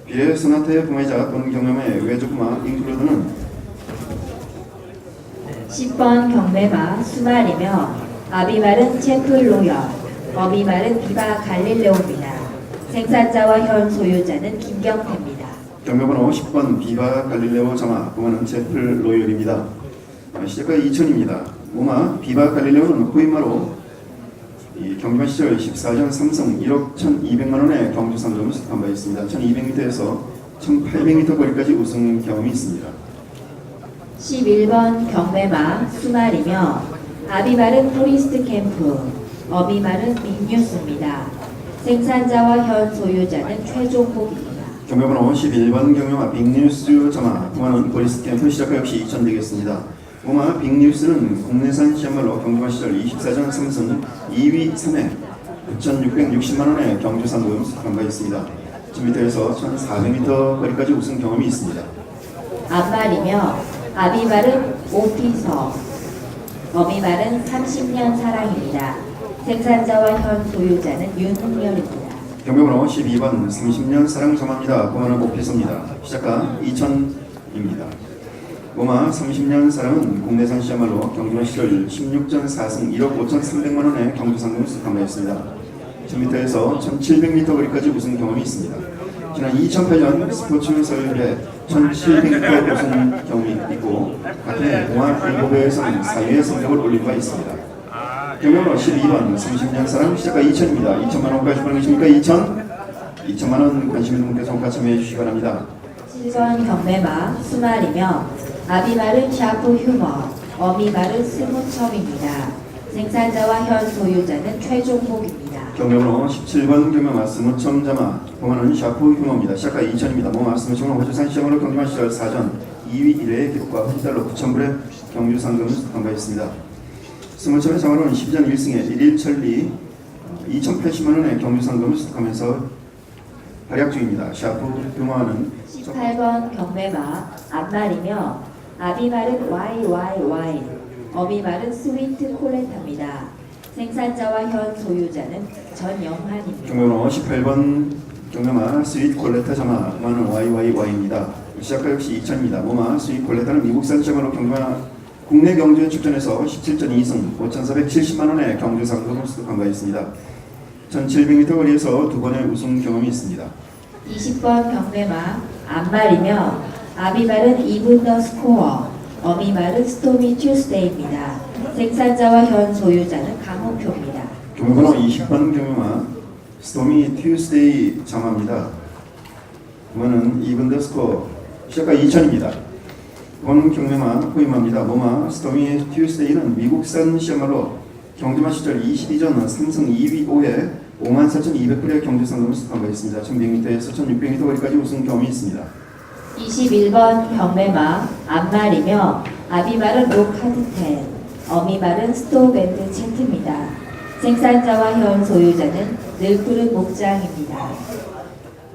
비례 소나타의 부마이자 본 경매의 외조 부마 인클루드는 10번 경매마 수말이며 아비말은 체플로열, 어미말은 비바 갈릴레오입니다. 생산자와 현 소유자는 김경태입니다. 경매번호 10번 비바 갈릴레오 자마 부마는 제플 로열입니다. 시작과 2000입니다. 모마 비바 갈릴레오는 호이마로 경주마 시절 14전 3승 1억 1200만 원의 경주 상금을 수입한 바 있습니다. 1200m에서 1800m 거리까지 우승 경험이 있습니다. 11번 경매마 수말이며 아비말은 포리스트 캠프, 어미말은 빅뉴스입니다. 생산자와 현 소유자는 최종복입니다. 경매번호 11번 경매마 빅뉴스 자마 부마는 포리스트 캠프 시작과 역시 2000 되겠습니다. 부마 빅뉴스는 국내산 시험말로 경주마 시절 24전 3승 2위 3회 9,660만 원의 경주 상금 수입한 바 있습니다. 1000m에서 1400m 거리까지 우승 경험이 있습니다. 앞말이며 아비말은 오피서, 어미말은 30년 사랑입니다. 생산자와 현 소유자는 윤흥렬입니다. 경매번호 12번 30년 사랑 점화입니다. 고마는 오피스입니다. 시작가 2000입니다. 고마 30년 사랑은 국내산 시야말로 경주마 시절 16전 4승 1억 5,300만 원의 경주상금을 수kam하였습니다. 1000m에서 1700m 거리까지 우승 경험이 있습니다. 지난 2008년 스포츠 서울대 1700m 우승 경험이 있고 같은 해 동아 7배에서는 4위의 성적을 올린 바 있습니다. 경매번호 12번 30년 사랑 시작가 2000입니다. 2천만 원까지 보는 것입니까? 2천만 원 관심 있는 분께서 정가 참여해 주시기 바랍니다. 7번 경매마 수말이며 아비말은 샤프 휴머, 어미말은 스무첨입니다. 생산자와 현 소유자는 최종복입니다. 경매번호 17번 경매마 스무첨 자마 봉화는 샤프 휴머입니다. 시작가 2000입니다. 봉화 스무첨은 호주산 시험으로 경주마 시절 4전 2위 1회의 기록과 $1 9,000불의 경주 상금을 수kam한 바 있습니다. 스무첨의 장어로는 12전 1승에 1일 천리 2,080만 원의 경주 상금을 수kam하면서 활약 중입니다. 샤프 휴머는 18번 경매마 앞말이며 아비말은 YYY, 어미말은 스위트 콜레타입니다. 생산자와 현 소유자는 전영환입니다. 경매번호 18번 경매마 스윗 콜레타 자마 봉화는 YYY입니다. 시작가 역시 2000입니다. 모마 스윗 콜레타는 미국산 시험으로 경주마 국내 경주에 출전해서 17전 2승 5,470만 원의 경주 상금을 수kam한 바 있습니다. 1700m 거리에서 2번의 우승 경험이 있습니다. 20번 경매마 앞말이며 아비말은 이븐 더 스코어, 어미말은 스토미 튜스데이입니다. 생산자와 현 소유자는 강호표입니다. 경매번호 20번 경매마 스토미 튜스데이 자마입니다. 이번은 이븐 더 스코어 시작가 2000입니다. 본 경매마 호임합니다. 모마 스토미 튜스데이는 미국산 시야말로 경주마 시절 22전 3승 2위 5회 54,200불의 경주 상금을 수kam한 바 있습니다. 1100m에서 1600m 거리까지 우승 경험이 있습니다. 21번 경매마 앞말이며 아비말은 로카드10, 어미말은 스토밴드 채트입니다. 생산자와 현 소유자는 늘푸른 목장입니다.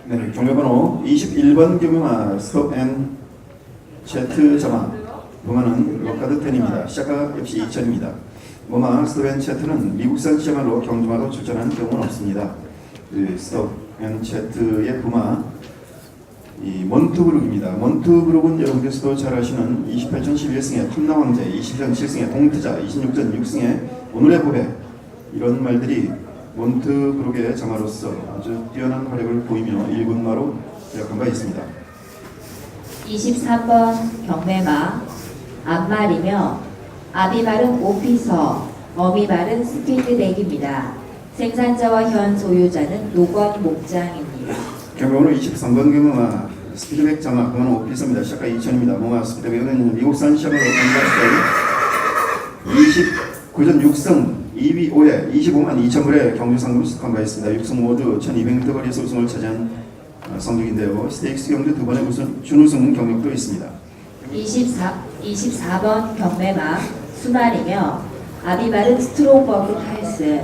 네, 경매번호 21번 경매마 스톱앤 채트 자마 봉화는 로카드10입니다. 시작가 역시 2000입니다. 모마 스톱앤 채트는 미국산 시야말로 경주마로 출전한 경우는 없습니다. 스톱앤 채트의 부마 이 몬투브룩입니다. 몬투브룩은 여러분께서도 잘 아시는 28전 11승의 탐나왕제, 20전 7승의 동트자, 26전 6승의 오늘의 보배 이런 말들이 몬투브룩의 자마로서 아주 뛰어난 활약을 보이며 1군마로 활약한 바 있습니다. 23번 경매마 앞말이며 아비말은 오피서, 어미말은 스피드덱입니다. 생산자와 현 소유자는 노건 목장입니다. 경매번호 23번 경매마 스피드백 자마 그만 오피서입니다. 시작가 2000입니다. 모마 스피드백은 미국산 시험으로 경주마 시절 29전 6승 2위 5회 25만 2천불의 경주 상금을 수kam한 바 있습니다. 6승 모두 1200m 거리에서 우승을 차지한 성적인데요. 스테이크스 경주 2번의 우승, 준우승 경력도 있습니다. 24번 경매마 수말이며 아비말은 스트롱버그 칼스,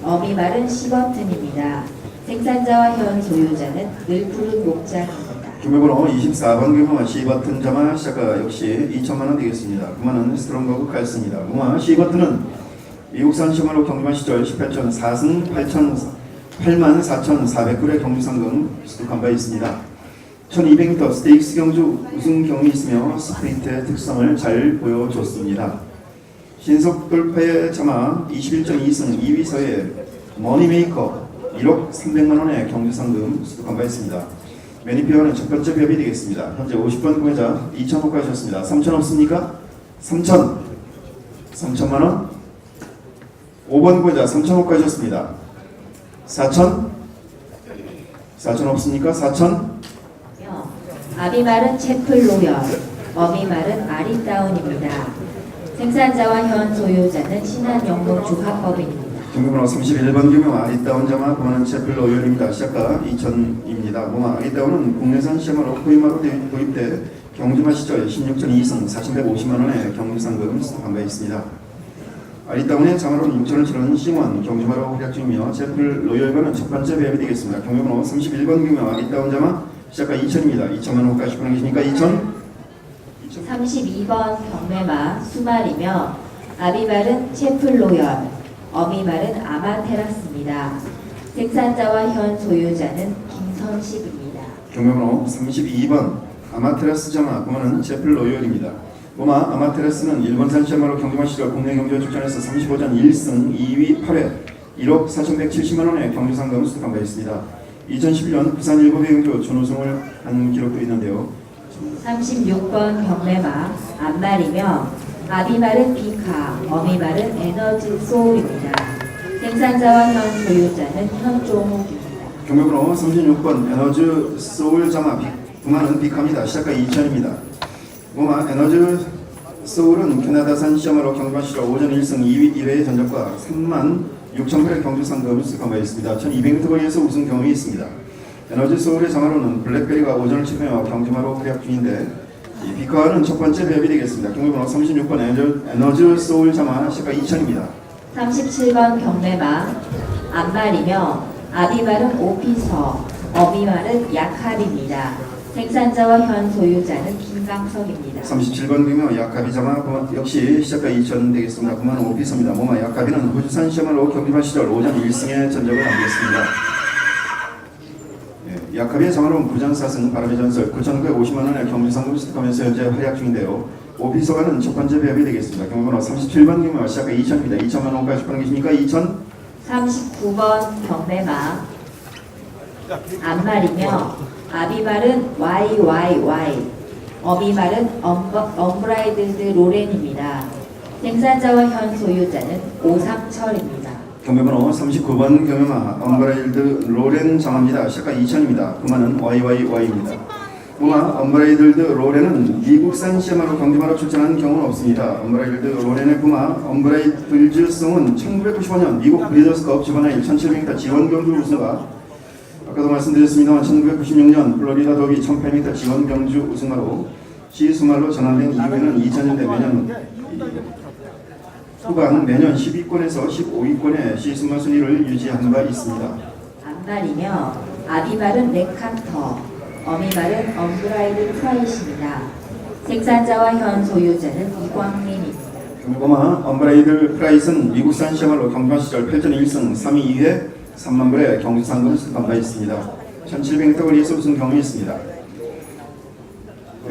어미말은 시버튼입니다. 생산자와 현 소유자는 늘푸른 목장입니다. 경매번호 24번 경매마 시버튼 자마 시작가 역시 2천만 원 되겠습니다. 그만은 스트롱버그 칼스입니다. 그만 시버튼은 미국산 시험으로 경주마 시절 18전 4승 8만 4,400불의 경주 상금 수kam한 바 있습니다. 1200m 스테이크스 경주 우승 경험이 있으며 스프린트의 특성을 잘 보여줬습니다. 신속 돌파의 자마 21전 2승 2위 서해 머니메이커 1억 300만 원의 경주 상금 수kam한 바 있습니다. 매니피어는 첫 번째 배합이 되겠습니다. 현재 50번 구매자 2,000원 가셨습니다. 3,000 없습니까? 3,000 3,000만 원 5번 구매자 3,000원 가셨습니다. 4,000 4,000 없습니까? 4,000 아비말은 채플로열, 어미말은 아리따운입니다. 생산자와 현 소유자는 신한영농주합법인입니다. 경매번호 31번 경매마 아리따운 자마 고마는 채플 로열입니다. 시작가 2000입니다. 고마 아리따운은 국내산 시험으로 포이마로 도입돼 경주마 시절 16전 2승 4,150만 원의 경주 상금을 수kam한 바 있습니다. 아리따운의 자마로는 6천을 치른 싱원 경주마로 활약 중이며 채플 로열과는 첫 번째 배합이 되겠습니다. 경매번호 31번 경매마 아리따운 자마 시작가 2000입니다. 2천만 원까지 보내계십니까? 2,000 32번 경매마 수말이며 아비말은 채플로열, 어미말은 아마테라스입니다. 생산자와 현 소유자는 김선식입니다. 경매번호 32번 아마테라스 자마 구마는 제플 로열입니다. 구마 아마테라스는 일본산 시마로 경주마 시절 국내 경주 출전에서 35전 1승 2위 8회 1억 4,170만 원의 경주 상금을 수득한 바 있습니다. 2011년 부산 일곱의 경주 준우승을 한 기록도 있는데요. 36번 경매마 암말이며 아비말은 비카, 어미말은 에너지 소울입니다. 생산자와 현 소유자는 현종욱입니다. 경매번호 36번 에너지 소울 자마 구마는 비카입니다. 시작가 2천입니다. 구마 에너지 소울은 캐나다산 시험으로 경주마 시절 오전 1승 2위 1회의 전적과 36,000불의 경주 상금을 수득한 바 있습니다. 1200m 거리에서 우승 경험이 있습니다. 에너지 소울의 자마로는 블랙베리가 오전을 치며 경주마로 활약 중인데 이 비카와는 첫 번째 배합이 되겠습니다. 경매번호 36번 에너지 소울 자마 시가 2천입니다. 37번 경매마 암말이며 아비말은 오피서, 어미말은 약합입니다. 생산자와 현 소유자는 김강석입니다. 37번 경매 약합이 자마 역시 시작가 2천 되겠습니다. 9만 오피서입니다. 모마 약합이는 호주산 시험으로 경주마 시절 오전 1승의 전적을 남겼습니다. 약합의 자마로는 부전 4승 바람의 전설 9,950만 원의 경주 상금을 수득하면서 현재 활약 중인데요. 오피서가는 첫 번째 배합이 되겠습니다. 경매번호 37번 경매와 시작가 2천입니다. 2천만 원까지 파는 계십니까? 2천. 39번 경매마 암말이며 아비말은 YYY, 어미말은 언브라이드드 로렌입니다. 생산자와 현 소유자는 오상철입니다. 경매번호 39번 경매마 언브라이드 로렌 장합니다. 시작가 2천입니다. 구마는 YYY입니다. 구마 언브라이드 로렌은 미국산 시마로 경주마로 출전한 경우는 없습니다. 언브라이드 로렌의 구마 언브라이드성은 1995년 미국 브리더스컵 지번의 1700m 지원 경주 우승과 아까도 말씀드렸습니다만 1996년 플로리다 더비 1800m 지원 경주 우승마로 시수말로 전환된 이후에는 2000년대 후반 매년 10위권에서 15위권의 시승마 순위를 유지한 바 있습니다. 암말이며 아비말은 레카터, 어미말은 언브라이드 프라이십니다. 생산자와 현 소유자는 이광민입니다. 경매고마 언브라이드 프라이스는 미국산 시야말로 경주마 시절 8전 1승 3위 2회 3만 불의 경주 상금을 수득한 바 있습니다. 1700m 거리에서 우승 경험이 있습니다.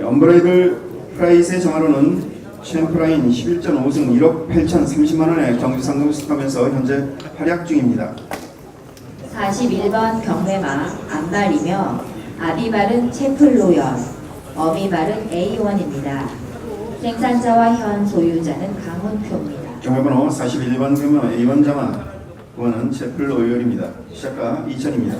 언브라이드 프라이스의 정화로는 챔프라인 11전 5승 1억 8,030만 원의 경주 상금을 수득하면서 현재 활약 중입니다. 41번 경매마 암말이며 아비말은 채플로열, 어미말은 A1입니다. 생산자와 현 소유자는 강훈표입니다. 경매번호 41번 경매 A1 자마 구마는 채플 오열입니다. 시작가 2천입니다.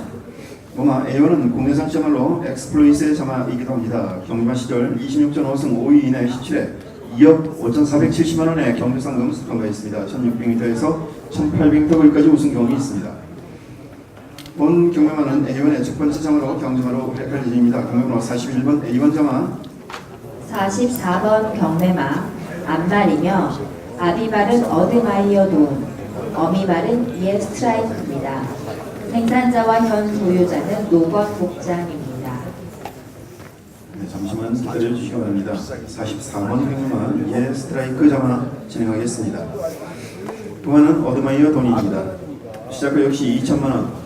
구마 A1은 국내산 시야말로 엑스플로이스의 자마이기도 합니다. 경주마 시절 26전 5승 5위 이내 17회 2억 5,470만 원의 경주 상금을 수득한 바 있습니다. 1600m에서 1800m 거리까지 우승 경험이 있습니다. 본 경매마는 A1의 첫 번째 자마로 경주마로 활약할 예정입니다. 경매번호 41번 A1 자마 44번 경매마 암말이며 아비말은 어드마이어돈, 어미말은 예스트라이크입니다. 생산자와 현 소유자는 노건 복장입니다. 네, 잠시만 기다려 주시기 바랍니다. 44번 경매만 예 스트라이크 자마 진행하겠습니다. 동화는 어드마이어 돈입니다. 시작가 역시 2천만 원.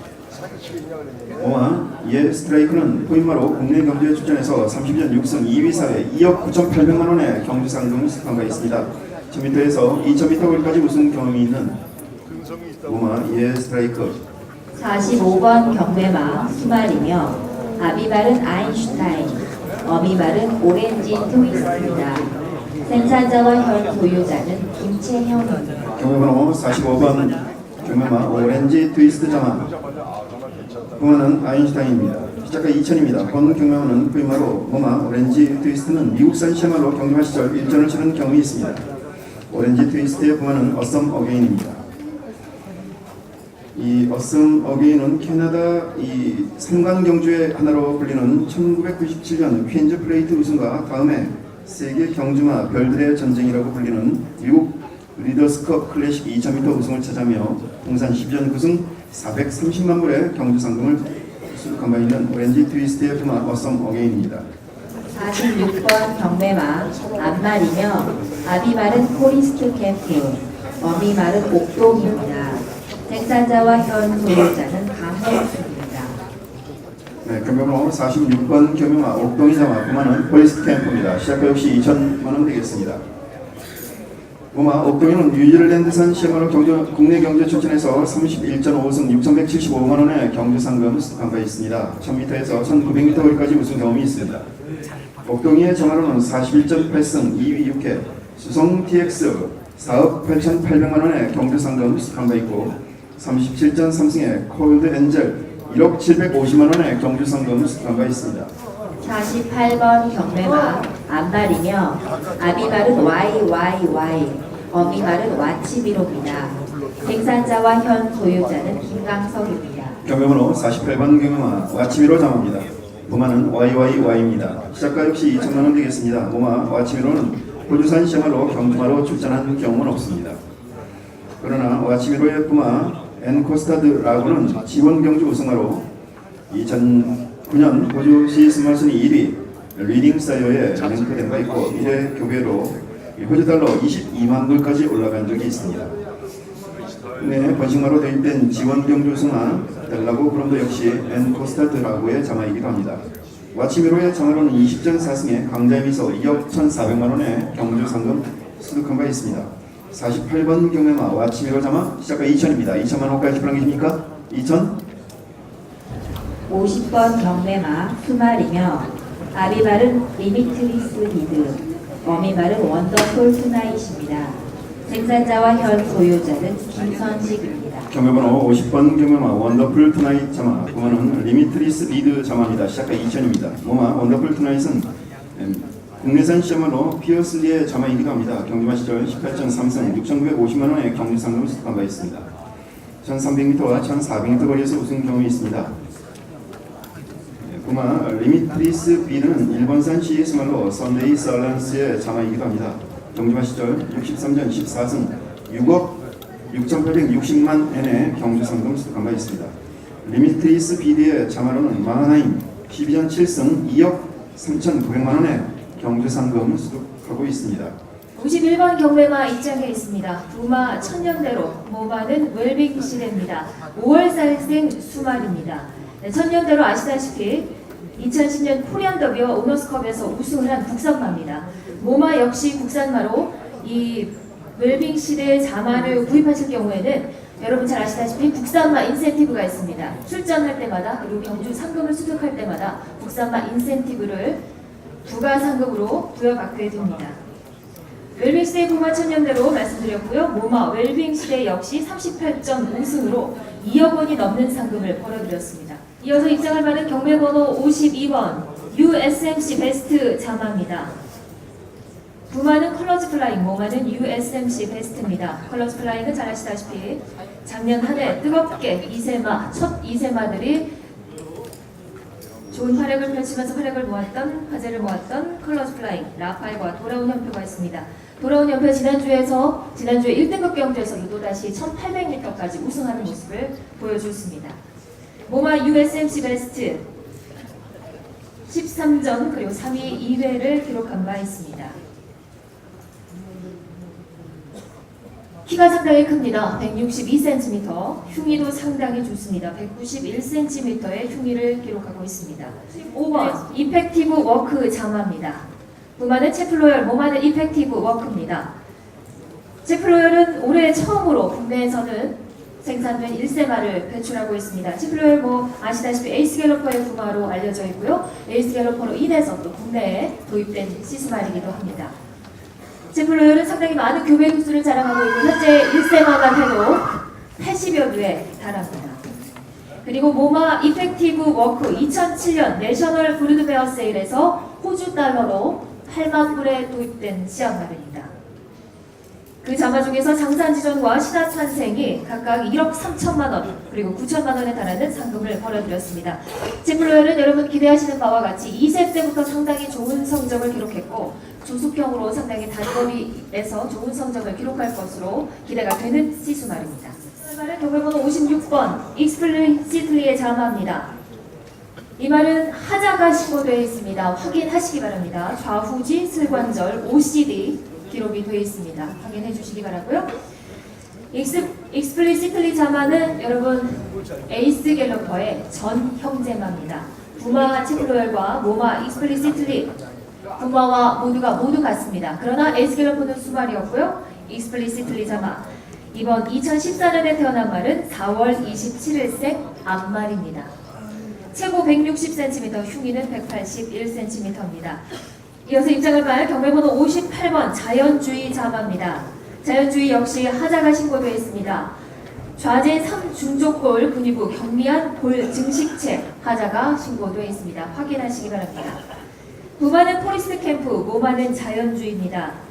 오마 예 스트라이크는 포인마로 국내 경주에 출전해서 30전 6승 2위 4회 2억 9,800만 원의 경주 상금을 수득한 바 있습니다. 1000m에서 2000m 거리까지 우승 경험이 있는 오마 예 스트라이크. 45번 경매마 수말이며 아비말은 아인슈타인, 어미말은 오렌지 트위스트입니다. 생산자와 현 소유자는 김채형입니다. 경매번호 45번 경매마 오렌지 트위스트 자마 구마는 아인슈타인입니다. 시작가 2000입니다. 본 경매마는 포이마로 구마 오렌지 트위스트는 미국산 시야말로 경주마 시절 1전을 치른 경험이 있습니다. 오렌지 트위스트의 구마는 어썸 어게인입니다. 이 어썸 어게인은 캐나다 이 삼관 경주의 하나로 불리는 1997년 퀸즈 플레이트 우승과 다음에 세계 경주마 별들의 전쟁이라고 불리는 미국 리더스컵 클래식 2000m 우승을 차지하며 통산 10전 9승 430만 불의 경주 상금을 수득한 바 있는 오렌지 트위스트의 구마 어썸 어게인입니다. 46번 경매마 앞말이며 아비말은 포리스트 캠프, 어미말은 옥동입니다. 생산자와 현 소유자는 강호수입니다. 네, 경매번호 46번 경매마 옥동이 자마 구마는 폴리스 캠프입니다. 시작가 역시 2천만 원 되겠습니다. 구마 옥동이는 뉴질랜드산 시험으로 국내 경제 촉진에서 31.5승 6,175만 원의 경주 상금을 수확한 바 있습니다. 1000m에서 1900m 거리까지 우승 경험이 있습니다. 옥동이의 정화로는 41.8승 2위 6회 수성 TX 4억 8,800만 원의 경주 상금을 수확한 바 있고 37.3승의 콜드 엔젤 1억 750만 원의 경주 상금을 수확한 바 있습니다. 48번 경매마 앞말이며 아비말은 YYY, 어미말은 와치비로입니다. 생산자와 현 소유자는 김강석입니다. 경매번호 48번 경매마 와치미로 잠합니다. 모마는 YYY입니다. 시작가 역시 2천만 원 되겠습니다. 모마 와치미로는 호주산 시마로 경주마로 출전한 경험은 없습니다. 그러나 와치미로의 부마 엔코스타드라고는 지원 경주 우승마로 2009년 호주 시스마 순위 1위 리딩 사이어에 랭크된 바 있고 미래 교배로 호주 달러 22만 불까지 올라간 적이 있습니다. 네, 번식마로 도입된 지원 경주 우승마 델라고 브론도 역시 엔코스타드라고의 자마이기도 합니다. 와치미로의 자마로는 20.4승에 강자미소 2억 1,400만 원의 경주 상금 수득한 바 있습니다. 48번 경매마 와치미로 자마 시작가 2천입니다. 2천만 원까지 불안계십니까? 2천? 50번 경매마 수말이며 아비말은 리미트리스 리드, 어미말은 원더풀 투나잇입니다. 생산자와 현 소유자는 김선식입니다. 경매번호 50번 경매마 원더풀 투나잇 자마 구마는 리미트리스 리드 자마입니다. 시작가 2천입니다. 모마 원더풀 투나잇은 국내산 시험으로 피어슬리의 자마이기도 합니다. 경주마 시절 18.3승 6,950만 원의 경주 상금을 수확한 바 있습니다. 1,300m와 1,400m 거리에서 우승 경험이 있습니다. 구마 리미트리스 B는 일본산 CS말로 선데이 살란스의 자마이기도 합니다. 경주마 시절 63전 14승 6억 6,860만 엔의 경주 상금을 수확한 바 있습니다. 리미트리스 B의 자마로는 마하나임 12전 7승 2억 3,900만 원의 경주 상금을 수득하고 있습니다. 51번 경매마 입장해 있습니다. 부마 천년대로, 모마는 웰빙 시대입니다. 5월살생 수말입니다. 네, 천년대로 아시다시피 2010년 코리안 더비와 오너스컵에서 우승을 한 국산마입니다. 모마 역시 국산마로 이 웰빙 시대의 자마를 구입하실 경우에는 여러분 잘 아시다시피 국산마 인센티브가 있습니다. 출전할 때마다 그리고 경주 상금을 수득할 때마다 국산마 인센티브를 부가 상금으로 부여받게 됩니다. 웰빙 시대 부마 천년대로 말씀드렸고요. 모마 웰빙 시대 역시 38.5승으로 2억 원이 넘는 상금을 벌어들였습니다. 이어서 입장을 받은 경매번호 52번 USMC 베스트 자마입니다. 부마는 컬러즈 플라잉, 모마는 USMC 베스트입니다. 컬러즈 플라잉은 잘 아시다시피 작년 한 해 뜨겁게 첫 2세마들이 좋은 활약을 펼치면서 화제를 모았던 컬러즈 플라잉, 라파엘과 돌아온 현표가 있습니다. 돌아온 현표 지난주에 1등급 경주에서도 또다시 1800m까지 우승하는 모습을 보여줬습니다. 모마 USMC 베스트 13전 그리고 3위 2회를 기록한 바 있습니다. 키가 상당히 큽니다. 162cm, 흉위도 상당히 좋습니다. 191cm의 흉위를 기록하고 있습니다. 5번 이펙티브 워크 자마입니다. 부마는 체플로열, 모마는 이펙티브 워크입니다. 체플로열은 올해 처음으로 국내에서는 생산된 1세마를 배출하고 있습니다. 체플로열 아시다시피 에이스 갤러퍼의 부마로 알려져 있고요. 에이스 갤러퍼로 인해서 또 국내에 도입된 시스말이기도 합니다. 체플로열은 상당히 많은 교배 두수를 자랑하고 있고 현재 1세마만 해도 80여 두에 달합니다. 그리고 모마 이펙티브 워크 2007년 내셔널 브루드베어 세일에서 호주 달러로 8만 불에 도입된 시합말입니다. 그 자마 중에서 장산지전과 신화탄생이 각각 1억 3천만 원 그리고 9천만 원에 달하는 상금을 벌어들였습니다. 체플로열은 여러분 기대하시는 바와 같이 2세 때부터 상당히 좋은 성적을 기록했고 조숙형으로 상당히 단거리에서 좋은 성적을 기록할 것으로 기대가 되는 시수말입니다. 경매번호 56번 익스플리시틀리의 자마입니다. 이 말은 하자가 신고되어 있습니다. 확인하시기 바랍니다. 좌후지 슬관절 OCD 기록이 되어 있습니다. 확인해 주시기 바라고요. explicitly 자마는 여러분 에이스 갤러퍼의 전 형제마입니다. 부마 체크로열과 모마 explicitly 부마와 모두 같습니다. 그러나 에이스 갤러퍼는 수말이었고요. explicitly 자마 이번 2014년에 태어난 말은 4월 27일생 암말입니다. 최고 160cm, 흉기는 181cm입니다. 이어서 입장할 말 경매번호 58번 자연주의 자마입니다. 자연주의 역시 하자가 신고되어 있습니다. 좌제 3중족골 근위부 경미한 볼 증식체 하자가 신고되어 있습니다. 확인하시기 바랍니다. 부마는 포리스트 캠프, 모마는 자연주의입니다.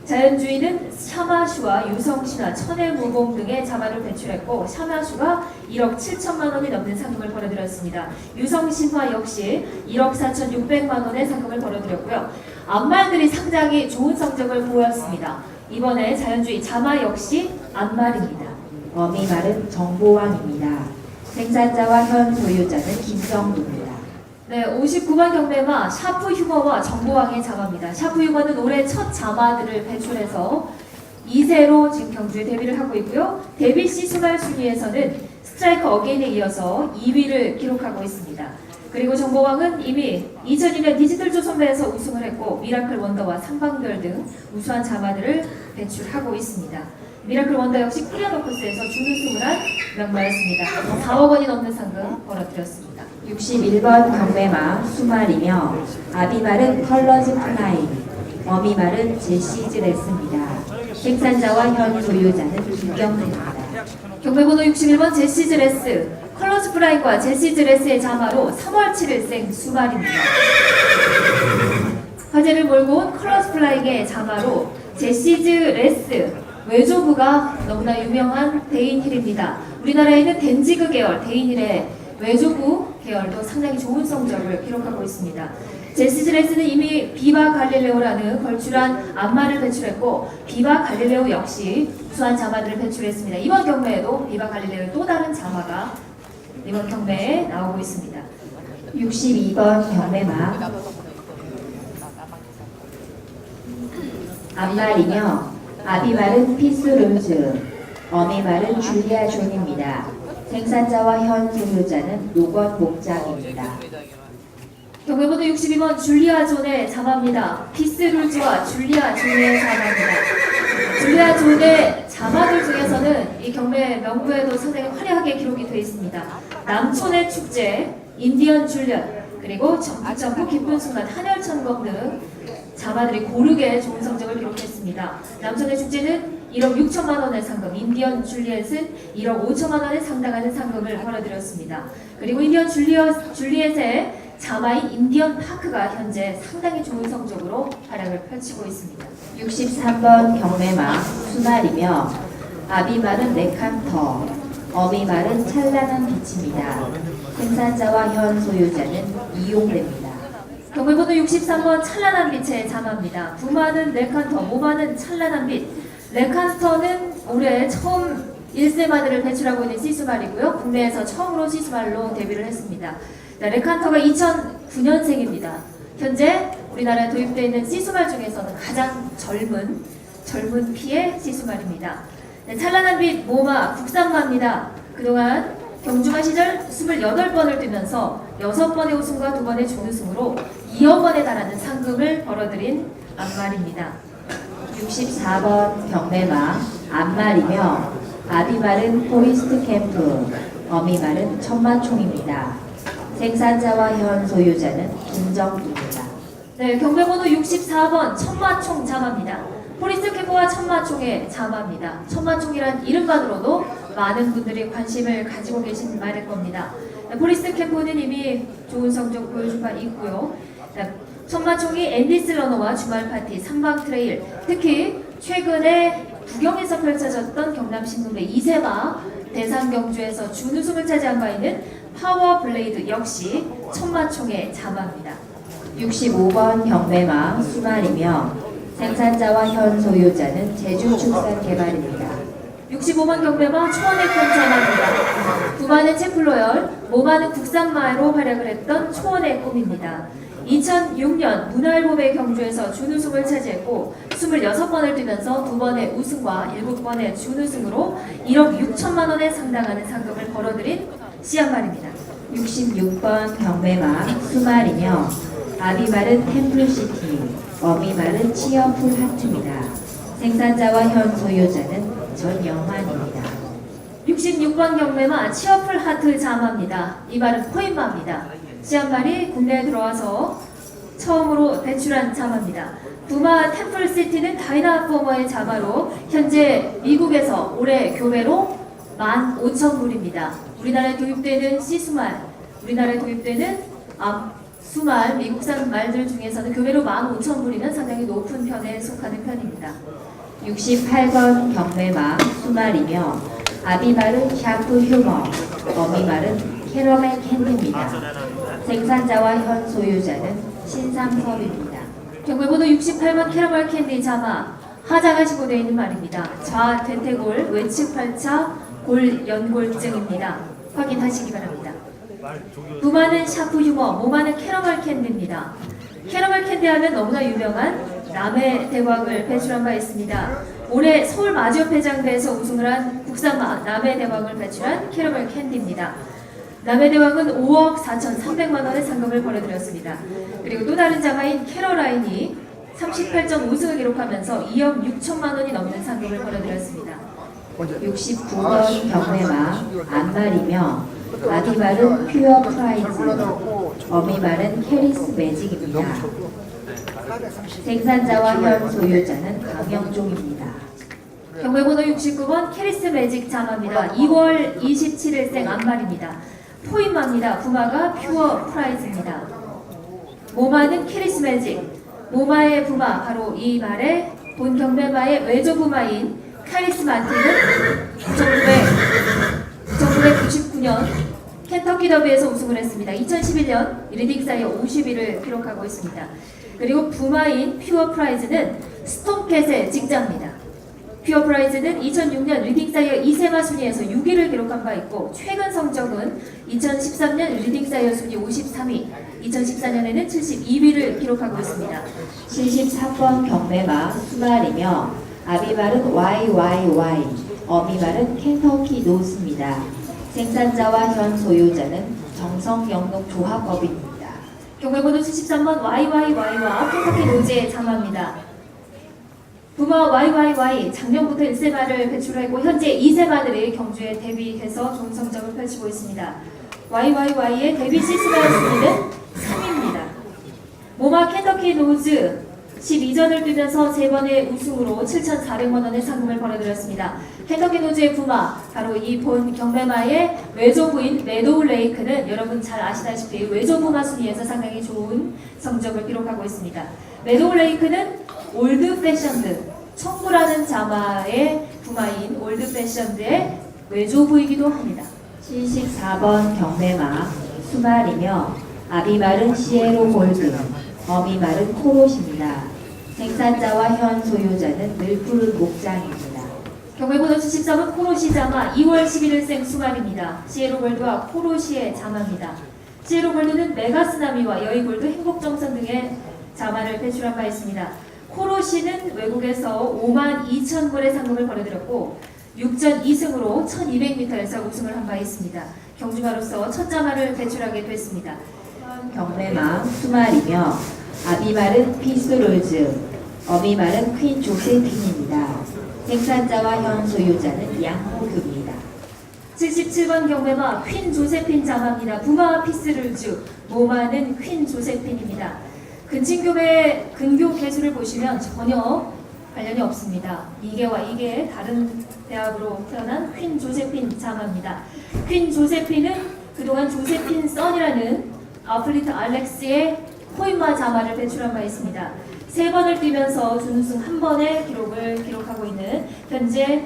자연주의는 샤마슈와 유성신화, 천혜무공 등의 자마를 배출했고 샤마슈가 1억 7천만 원이 넘는 상금을 벌어들였습니다. 유성신화 역시 1억 4,600만 원의 상금을 벌어들였고요. 암말들이 상당히 좋은 성적을 보였습니다. 이번에 자연주의 자마 역시 암말입니다. 어미말은 정보왕입니다. 생산자와 현 소유자는 김정두입니다. 네, 59번 경매마 샤프 휴머와 정보왕의 자마입니다. 샤프 휴머는 올해 첫 자마들을 배출해서 2세로 지금 경주에 데뷔를 하고 있고요. 데뷔 시 수말 순위에서는 스트라이크 어게인에 이어서 2위를 기록하고 있습니다. 그리고 정보왕은 이미 2002년 디지털 조선배에서 우승을 했고 미라클 원더와 상방별 등 우수한 자마들을 배출하고 있습니다. 미라클 원더 역시 코리아노커스에서 준우승을 한 명마였습니다. 4억 원이 넘는 상금 벌어들였습니다. 61번 경매마 수말이며 아비말은 컬러즈 프라임, 어미말은 제시즈 레스입니다. 생산자와 현 소유자는 김경수입니다. 경매번호 61번 제시즈 레스 컬러즈 프라임과 제시즈 레스의 자마로 3월 7일생 수말입니다. 화제를 몰고 온 컬러즈 플라잉의 자마로 제시즈 레스 외조부가 너무나 유명한 데인힐입니다. 우리나라에는 덴지그 계열 데인힐의 외조부 계열도 상당히 좋은 성적을 기록하고 있습니다. 제시즈 레스는 이미 비바 갈릴레오라는 걸출한 암마를 배출했고 비바 갈릴레오 역시 우수한 자마들을 배출했습니다. 이번 경매에도 비바 갈릴레오의 또 다른 자마가 이번 경매에 나오고 있습니다. 62번 경매마 암말이며 아비말은 피스룰즈, 어미말은 줄리아 존입니다. 생산자와 현 소유자는 노건 목장입니다. 경매번호 62번 줄리아 존의 자마입니다. 피스룰즈와 줄리아 존의 자마입니다. 줄리아 존의 자마들 중에서는 이 경매 명부에도 상당히 화려하게 기록이 되어 있습니다. 남촌의 축제, 인디언 줄리아, 그리고 점프 기쁜 순간, 한열천검 등 자마들이 고르게 좋은 성적을 기록했습니다. 남촌의 축제는 1억 6천만 원의 상금, 인디언 줄리엣은 1억 5천만 원에 상당하는 상금을 벌어들였습니다. 그리고 인디언 줄리엣의 자마인 인디언 파크가 현재 상당히 좋은 성적으로 활약을 펼치고 있습니다. 63번 경매마 수말이며 아비말은 네칸터, 어미말은 찬란한 빛입니다. 생산자와 현 소유자는 이용됩니다. 경매번호 63번 찬란한 빛의 자마입니다. 부마는 네칸터, 모마는 찬란한 빛. 네칸터는 올해 처음 1세마들을 배출하고 있는 시스말이고요. 국내에서 처음으로 시스말로 데뷔를 했습니다. 레칸터가 2009년생입니다. 현재 우리나라에 도입되어 있는 시스말 중에서는 가장 젊은 피의 시스말입니다. 네, 찬란한 빛 모마 국산마입니다. 그동안 경주마 시절 28번을 뛰면서 6번의 우승과 2번의 준우승으로 2억 원에 달하는 상금을 벌어들인 암말입니다. 64번 경매마 암말이며 아비말은 포리스트 캠프, 어미말은 천마총입니다. 생산자와 현 소유자는 김정두입니다. 네, 경매번호 64번 천마총 자마입니다. 포리스트 캠프와 천마총의 자마입니다. 천마총이란 이름만으로도 많은 분들이 관심을 가지고 계신 말일 겁니다. 네, 포리스트 캠프는 이미 좋은 성적 보여준 바 있고요. 네, 천마총이 앤디스 러너와 주말 파티, 삼방 트레일, 특히 최근에 구경에서 펼쳐졌던 경남신문배 2세마 대상 경주에서 준우승을 차지한 바 있는 파워 블레이드 역시 천마총의 자마입니다. 65번 경매마 수말이며 생산자와 현 소유자는 제주축산개발입니다. 65번 경매마 초원의 큰 자마입니다. 부마는 채플로열, 모마는 국산마로 활약을 했던 초원의 꿈입니다. 2006년 문화일보배 경주에서 준우승을 차지했고 26번을 뛰면서 2번의 우승과 7번의 준우승으로 1억 6천만 원에 상당하는 상금을 벌어들인 씨앗말입니다. 66번 경매마 수말이며 아비말은 템플시티, 어미말은 치어풀 하트입니다. 생산자와 현 소유자는 전영환입니다. 66번 경매마 치어풀 하트 자마입니다. 이 말은 코인마입니다. 씨앗말이 국내에 들어와서 처음으로 배출한 자마입니다. 부마 템플시티는 다이나포머의 자마로 현재 미국에서 올해 교배로 15,000불입니다. 우리나라에 도입되는 씨수말, 우리나라에 도입되는 수말, 미국산 말들 중에서는 교배로 15,000불이면 상당히 높은 편에 속하는 편입니다. 68번 경매마 수말이며 아비말은 샤프 휴머, 어미말은 캐러멜 캔디입니다. 생산자와 현 소유자는 신상섭입니다. 경매번호 68번 캐러멜 캔디 자마 하자가 시고되어 있는 말입니다. 좌 대퇴골 외측 8차 골 연골증입니다. 확인하시기 바랍니다. 부마는 샤프 휴머, 모마는 캐러멜 캔디입니다. 캐러멜 캔디 하면 너무나 유명한 남해 대왕을 배출한 바 있습니다. 올해 서울 마지협회장대에서 우승을 한 국산마 남해 대왕을 배출한 캐러멜 캔디입니다. 남해 대왕은 5억 4,300만 원의 상금을 벌어들였습니다. 그리고 또 다른 자마인 캐러라인이 38점 우승을 기록하면서 2억 6천만 원이 넘는 상금을 벌어들였습니다. 69번 경매마 안말이며 아비말은 퓨어 프라이즈, 어미말은 캐리스 매직입니다. 생산자와 현 소유자는 강영종입니다. 경매번호 69번 캐리스 매직 자마입니다. 2월 27일생 안말입니다. 포인마입니다. 부마가 퓨어 프라이즈입니다. 모마는 캐리스 매직, 모마의 부마, 바로 이 말의 본 경매마의 외조 부마인 카리스 마틴은 1999년 켄터키 더비에서 우승을 했습니다. 2011년 리딩사이어 50위를 기록하고 있습니다. 그리고 부마인 퓨어 프라이즈는 스톰캣의 직자입니다. 퓨어 프라이즈는 2006년 리딩사이어 2세마 순위에서 6위를 기록한 바 있고 최근 성적은 2013년 리딩사이어 순위 53위, 2014년에는 72위를 기록하고 있습니다. 74번 경매마 수말이며 아비말은 YYY, 어미말은 켄터키 노스입니다. 생산자와 현 소유자는 정성영농조합법입니다. 경매번호 73번 YYY와 켄터키 노즈의 자마입니다. 부마 YYY 작년부터 1세마를 배출하고 현재 2세마들이 경주에 데뷔해서 좋은 성적을 펼치고 있습니다. YYY의 데뷔 시스마 순위는 3위입니다. 모마 켄터키 노즈 12전을 뛰면서 3번의 우승으로 7,400만 원의 상금을 벌어들였습니다. 켄터키 노즈의 부마, 바로 이 본 경매마의 외조부인 메도우 레이크는 여러분 잘 아시다시피 외조부마 순위에서 상당히 좋은 성적을 기록하고 있습니다. 메도우 레이크는 올드 패션드, 청구라는 자마의 부마인 올드 패션드의 외조부이기도 합니다. 74번 경매마 수말이며 아비말은 시에로 골드, 어미말은 코롯입니다. 생산자와 현 소유자는 늘푸른 목장입니다. 경매번호 74번 코로시 자마 2월 11일생 수말입니다. 시에로골드와 코로시의 자마입니다. 시에로골드는 메가스나미와 여의골드, 행복정선 등의 자마를 배출한 바 있습니다. 코로시는 외국에서 52,000불의 상금을 벌어들였고 6전 2승으로 1200m에서 우승을 한 바 있습니다. 경주마로서 첫 자마를 배출하게 됐습니다. 경매마 수말이며 아비말은 피스로즈, 어미말은 퀸 조세핀입니다. 생산자와 현 소유자는 양호규입니다. 77번 경매마 퀸 조세핀 자마입니다. 부마 피스르즈, 모마는 퀸 조세핀입니다. 근친교배 근교 개수를 보시면 전혀 관련이 없습니다. 이게와 이게 다른 대학으로 태어난 퀸 조세핀 자마입니다. 퀸 조세핀은 그동안 조세핀 선이라는 아플리트 알렉스의 코인마 자마를 배출한 바 있습니다. 3번을 뛰면서 준우승 1번의 기록을 기록하고 있는 현재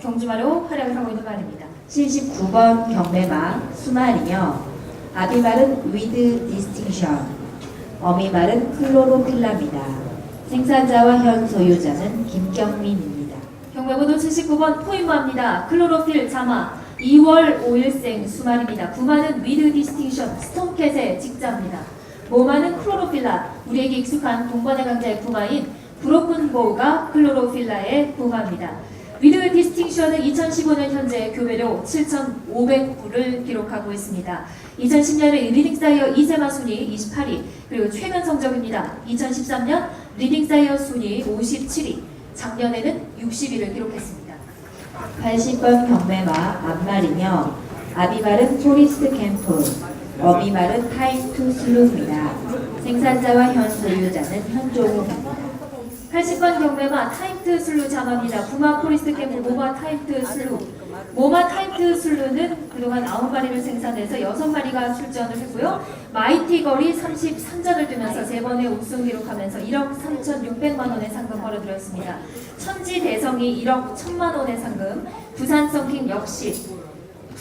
경주마로 활약을 하고 있는 말입니다. 79번 경매마 수말이며 아비말은 위드 디스팅션, 어미말은 클로로필라입니다. 생산자와 현 소유자는 김경민입니다. 경매번호 79번 포인마입니다. 클로로필 자마 2월 5일생 수말입니다. 부마는 위드 디스팅션 스톤캣의 직자입니다. 모마는 클로로필라, 우리에게 익숙한 동반의 강자의 부마인 브로큰보우가 클로로필라의 부마입니다. 위드 디스팅션은 2015년 현재 교배료 7,500불을 기록하고 있습니다. 2010년에 리딩사이어 이세마 순위 28위, 그리고 최근 성적입니다. 2013년 리딩사이어 순위 57위, 작년에는 60위를 기록했습니다. 80번 경매마 앞말이며 아비말은 포리스트 캠프, 어비말은 타임 투 슬루입니다. 생산자와 현 소유자는 현종욱입니다. 80번 경매마 타임트 슬루 자마입니다. 부마 포리스트 캠프 모마 타임트 슬루. 모마 타임트 슬루는 그동안 9마리를 생산해서 6마리가 출전을 했고요. 마이티 걸이 33전을 뛰면서 3번의 우승 기록하면서 1억 3,600만 원의 상금 벌어들였습니다. 천지 대성이 1억 1,000만 원의 상금, 부산 썬킹 역시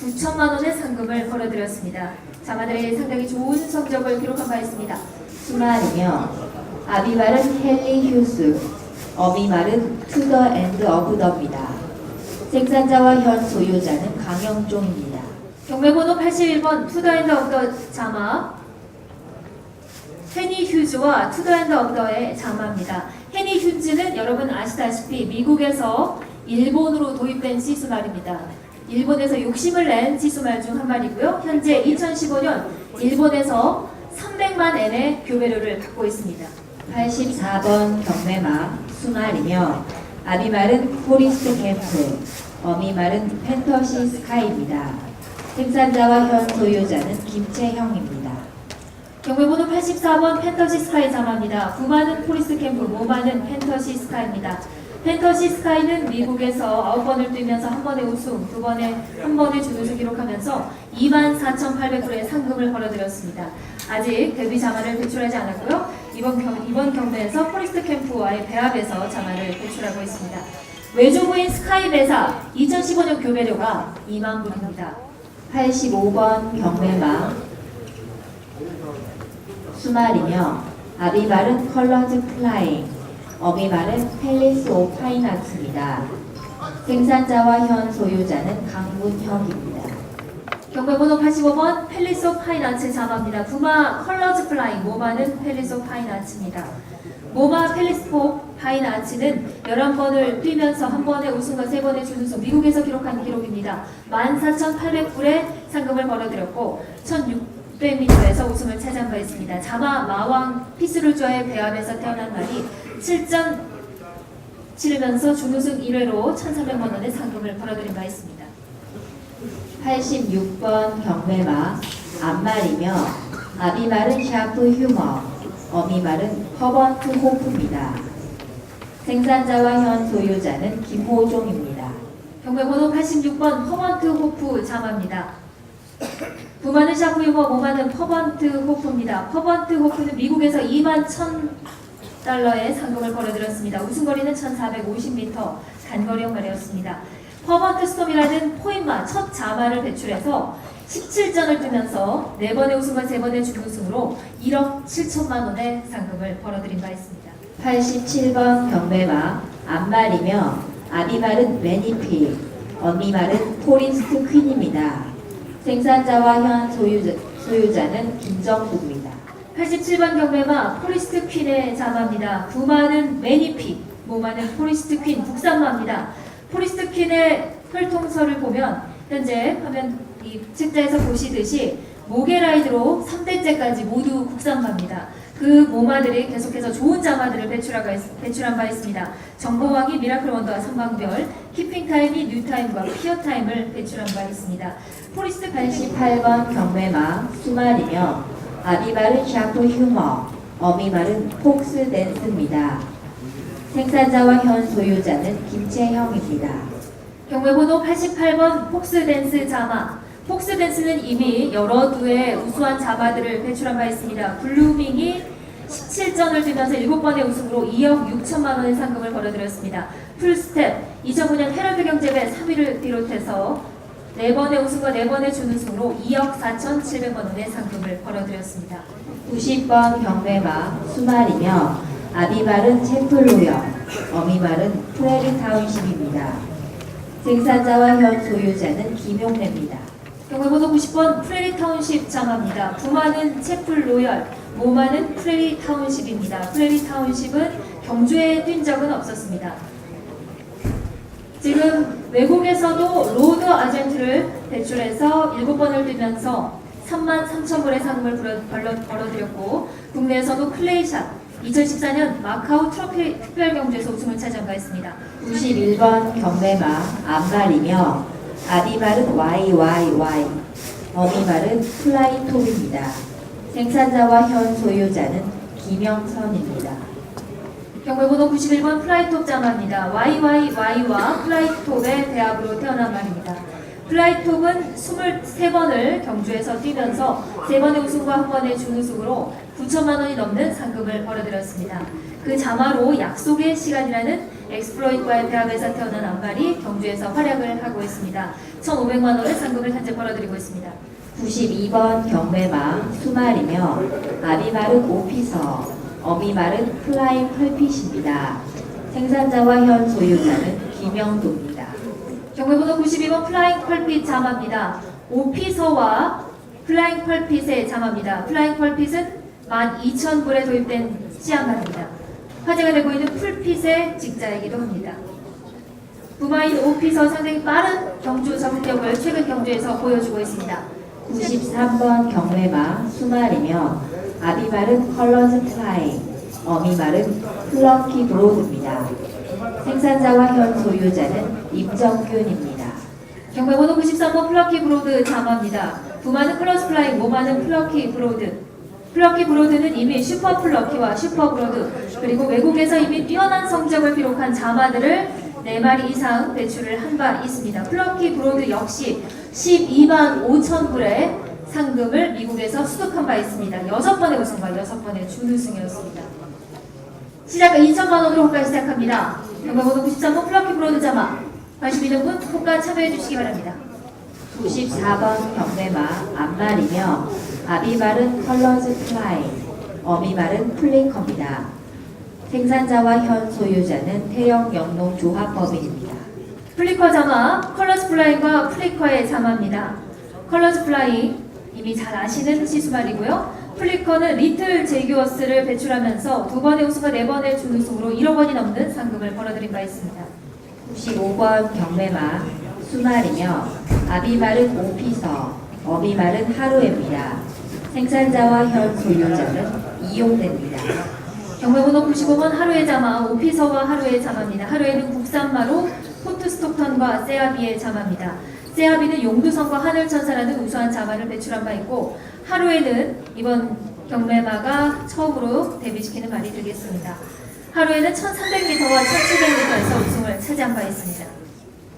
9천만 원의 상금을 벌어들였습니다. 자마들의 상당히 좋은 성적을 기록한 바 있습니다. 수말이며 아비말은 헨리 휴스, 어비말은 투더 앤드 어브 더입니다. 생산자와 현 소유자는 강영종입니다. 경매번호 81번 투더앤드 업더 자마 헤니 휴즈와 투더앤드 업더의 자마입니다. 헤니 휴즈는 여러분 아시다시피 미국에서 일본으로 도입된 시수말입니다. 일본에서 욕심을 낸 시수말 중 한 마리고요. 현재 2015년 일본에서 300만 엔의 교배료를 받고 있습니다. 84번 경매마 수말이며 아비말은 포리스트 캠프, 어미말은 펜터시 스카이입니다. 생산자와 현 소유자는 김채형입니다. 경매번호 84번 펜터시 스카이 자마입니다. 부마는 포리스트 캠프, 모마는 펜터시 스카이입니다. 펜터시 스카이는 미국에서 9번을 뛰면서 1번의 우승, 1번의 준우승 기록하면서 24,800불의 상금을 벌어들였습니다. 아직 데뷔 자마를 배출하지 않았고요. 이번 경매에서 포리스트 캠프와의 배합에서 자마를 배출하고 있습니다. 외조부인 스카이 매사 2015년 교배료가 2만 불입니다. 85번 경매마 수말이며 아비말은 컬러즈 플라잉, 어비말은 팰리스 오브 파인아츠입니다. 생산자와 현 소유자는 강문혁입니다. 경매번호 85번 팰리스 오브 파인아츠 자마입니다. 부마 컬러즈 플라잉, 모마는 팰리스 오브 파인아츠입니다. 모마 팰리스 오브 파인아츠는 11번을 뛰면서 1번의 우승과 3번의 준우승, 미국에서 기록한 기록입니다. 14,800불의 상금을 벌어들였고 1,600m에서 우승을 차지한 바 있습니다. 자마 마왕 피스룰조와의 배합에서 태어난 말이 7전 치르면서 준우승 1회로 1,300만 원의 상금을 벌어들인 바 있습니다. 86번 경매마 앞말이며 아비말은 샤프 휴머, 어미말은 허번트 호프입니다. 생산자와 현 소유자는 김호종입니다. 경매번호 86번 퍼번트 호프 자마입니다. 부마는 샤프유머, 모마는 퍼번트 호프입니다. 퍼번트 호프는 미국에서 21,000달러의 상금을 벌어들였습니다. 우승거리는 1,450m, 단거리형 말이었습니다. 퍼번트 스톰이라는 포인마 첫 자마를 배출해서 17전을 뛰면서 4번의 우승과 3번의 준우승으로 1억 7천만 원의 상금을 벌어들인 바 있습니다. 87번 경매마 앞말이며 아비말은 매니피, 어미말은 포리스트 퀸입니다. 생산자와 현 소유자는 김정구입니다. 87번 경매마 포리스트 퀸의 자마입니다. 부마는 매니피, 모마는 포리스트 퀸 국산마입니다. 포리스트 퀸의 혈통서를 보면 현재 화면 이 책자에서 보시듯이 모게라이드로 3대째까지 모두 국산마입니다. 그 모마들이 계속해서 좋은 자마들을 배출한 바 있습니다. 정보왕이 미라클 원더와 선방별, 키핑타임이 뉴타임과 피어타임을 배출한 바 있습니다. 포리스트 88번 경매마 수말이며 아비말은 샤프 휴머, 어미말은 폭스 댄스입니다. 생산자와 현 소유자는 김채형입니다. 경매번호 88번 폭스댄스 자마. 폭스댄스는 이미 여러 두의 우수한 자마들을 배출한 바 있습니다. 블루밍이 17전을 뛰면서 7번의 우승으로 2억 6천만 원의 상금을 벌어들였습니다. 풀스텝 2009년 헤럴드 경제배 3위를 비롯해서 4번의 우승과 4번의 준우승으로 2억 4,700만 원의 상금을 벌어들였습니다. 90번 경매마 수말이며 아비말은 챔플로역, 어미말은 프레리 타운십입니다. 입니다. 생산자와 현 소유자는 김용래입니다. 경매번호 90번 프레리 타운십 자마입니다. 부마는 채플 로열, 모마는 프레리 타운십입니다. 프레리 타운십은 경주에 뛴 적은 없었습니다. 지금 외국에서도 로드 아젠트를 배출해서 7번을 뛰면서 33,000불의 상금을 벌어들였고, 국내에서도 클레이샷 2014년 마카오 트로피 특별경주에서 우승을 차지한 바 있습니다. 91번 경매마 암말이며 아비말은 YYY, 어미말은 플라이톱입니다. 생산자와 현 소유자는 김영선입니다. 경매번호 91번 플라이톱 자마입니다. YYY와 플라이톱의 배합으로 태어난 말입니다. 플라이톱은 23번을 경주에서 뛰면서 3번의 우승과 1번의 준우승으로 9천만 원이 넘는 상금을 벌어들였습니다. 그 자마로 약속의 시간이라는 엑스플로잇과의 배합에서 태어난 암말이 경주에서 활약을 하고 있습니다. 1,500만 원의 상금을 현재 벌어들이고 있습니다. 92번 경매마 수말이며 아비말은 오피서, 어미말은 플라잉 펄핏입니다. 생산자와 현 소유자는 김영도입니다. 경매번호 92번 플라잉 펄핏 자마입니다. 오피서와 플라잉 펄핏의 자마입니다. 플라잉 펄핏은 12,000불에 도입된 시안말입니다. 화제가 되고 있는 풀핏의 직자이기도 합니다. 부마인 오피서 상당히 빠른 경주 적응력을 최근 경주에서 보여주고 있습니다. 93번 경매마 수말이며 아비말은 컬러즈 플라잉, 어미말은 플럭키 브로드입니다. 생산자와 현 소유자는 임정균입니다. 경매번호 93번 플러키 브로드 자마입니다. 부마는 클러스 플라잉, 모마는 플러키 브로드. 플러키 브로드는 이미 슈퍼 플러키와 슈퍼 브로드, 그리고 외국에서 이미 뛰어난 성적을 기록한 자마들을 4마리 이상 배출을 한 바 있습니다. 플러키 브로드 역시 12만 5천 불의 상금을 미국에서 수득한 바 있습니다. 6번의 우승과 6번의 준우승이었습니다. 시작은 2천만 원으로 호가 시작합니다. 경매번호 93번 플러키 브로드 자마. 관심 있는 분 호가 참여해 주시기 바랍니다. 94번 경매마 암말이며 아비말은 컬러즈 플라잉, 어미말은 플리커입니다. 생산자와 현 소유자는 태영 영농 조합법인입니다. 플리커 자마, 컬러스 플라잉과 플리커의 자마입니다. 컬러스 플라잉 이미 잘 아시는 시수말이고요. 플리커는 리틀 제규어스를 배출하면서 2번의 우승과 4번의 준우승으로 1억 원이 넘는 상금을 벌어들인 바 있습니다. 95번 경매마 수말이며 아비말은 오피서, 어미말은 하루에입니다. 생산자와 현 소유자는 이용대입니다. 경매번호 95번 하루의 자마, 오피서와 하루의 자마입니다. 하루에는 국산마로 포트스톡턴과 세아비의 자마입니다. 세아비는 용두성과 하늘천사라는 우수한 자마를 배출한 바 있고, 하루에는 이번 경매마가 처음으로 데뷔시키는 말이 되겠습니다. 하루에는 1300m와 1700m에서 우승을 차지한 바 있습니다.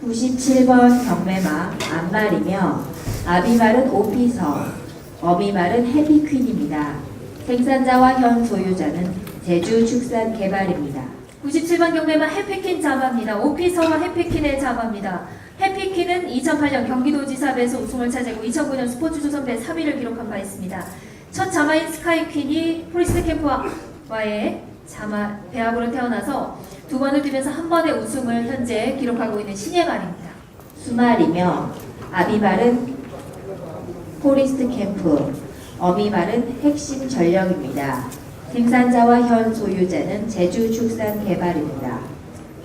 97번 경매마 암말이며 아비말은 오피서, 어미말은 해피퀸입니다. 생산자와 현 소유자는 제주축산개발입니다. 97번 경매마 해피퀸 자마입니다. 오피서와 해피퀸의 자마입니다. 해피퀸은 2008년 경기도지사배에서 우승을 차지하고 2009년 스포츠조선배 3위를 기록한 바 있습니다. 첫 자마인 스카이퀸이 포리스트 캠프와의 자마 배합으로 태어나서 2번을 뛰면서 1번의 우승을 현재 기록하고 있는 신예 말입니다. 수말이며 아비말은 포리스트 캠프, 어미말은 핵심 전력입니다. 생산자와 현 소유자는 제주축산개발입니다.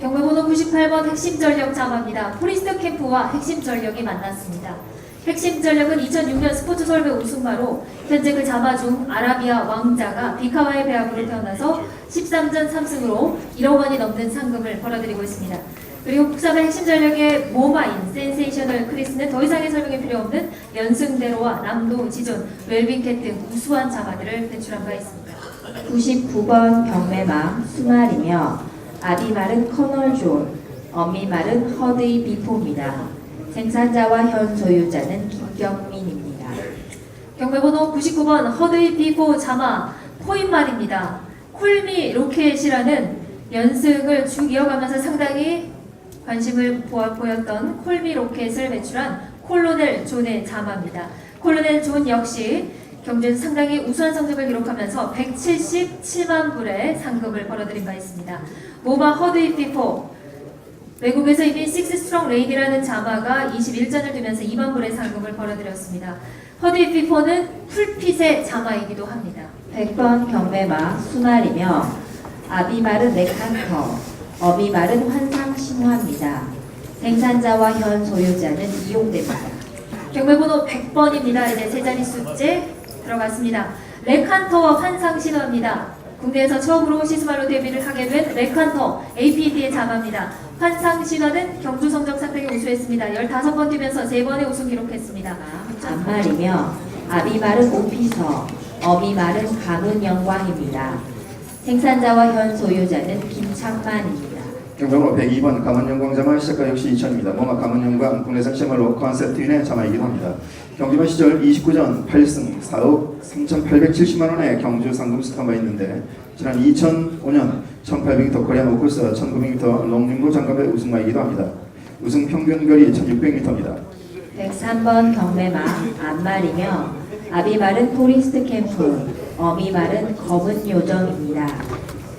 경매번호 98번 핵심전력 자마입니다. 포리스트 캠프와 핵심전력이 만났습니다. 핵심전력은 2006년 스포츠 서울배 우승마로 현재 그 자마 중 아라비아 왕자가 비카와의 배합으로 태어나서 13전 3승으로 1억 원이 넘는 상금을 벌어들이고 있습니다. 그리고 국산의 핵심전력의 모마인 센세이셔널 크리스는 더 이상의 설명이 필요 없는 연승대로와 남도 지존, 웰빙캣 등 우수한 자마들을 배출한 바 있습니다. 99번 경매마 수말이며 아비말은 커널 존, 어미말은 허드이 비포입니다. 생산자와 현 소유자는 김경민입니다. 경매번호 99번 허드이 비포 자마 코인말입니다. 콜미 로켓이라는 연승을 쭉 이어가면서 상당히 관심을 보였던 콜미 로켓을 배출한 콜로넬 존의 자마입니다. 콜로넬 존 역시 경주에서 상당히 우수한 성적을 기록하면서 177만 불의 상금을 벌어들인 바 있습니다. 모마 허드이 비포 외국에서 이미 Six Strong Lady라는 자마가 21잔을 두면서 2만 불의 상금을 벌어들였습니다. 허드이 피포는 풀핏의 자마이기도 합니다. 100번 경매마 수말이며 아비말은 레칸터, 어미말은 환상신화입니다. 생산자와 현 소유자는 이용됩니다. 경매번호 100번입니다. 이제 세 자리 숫째 들어갔습니다. 레칸터와 환상신화입니다. 국내에서 처음으로 시스말로 데뷔를 하게 된 레칸터, APD의 자마입니다. 환상신화는 경주 성적 상당히 우수했습니다. 15번 뛰면서 3번의 우승 기록했습니다. 암말이며 아비말은 오피서, 어미말은 가문 영광입니다. 생산자와 현 소유자는 김창만입니다. 경매번호 102번 가문영광 자마 시작가 역시 2000입니다. 모마 가문영광 국내산 시말로 컨셉트윈의 자마이기도 합니다. 경주마 시절 29전 8승 4억 3,870만원의 경주 상금 수익한 바 있는데 지난 2005년 1800m 코리안 오코스 1900m 롱링고 장갑의 우승마이기도 합니다. 우승 평균거리 1600m입니다. 103번 경매마 암말이며 아비말은 포리스트 캠프, 어미말은 검은 요정입니다.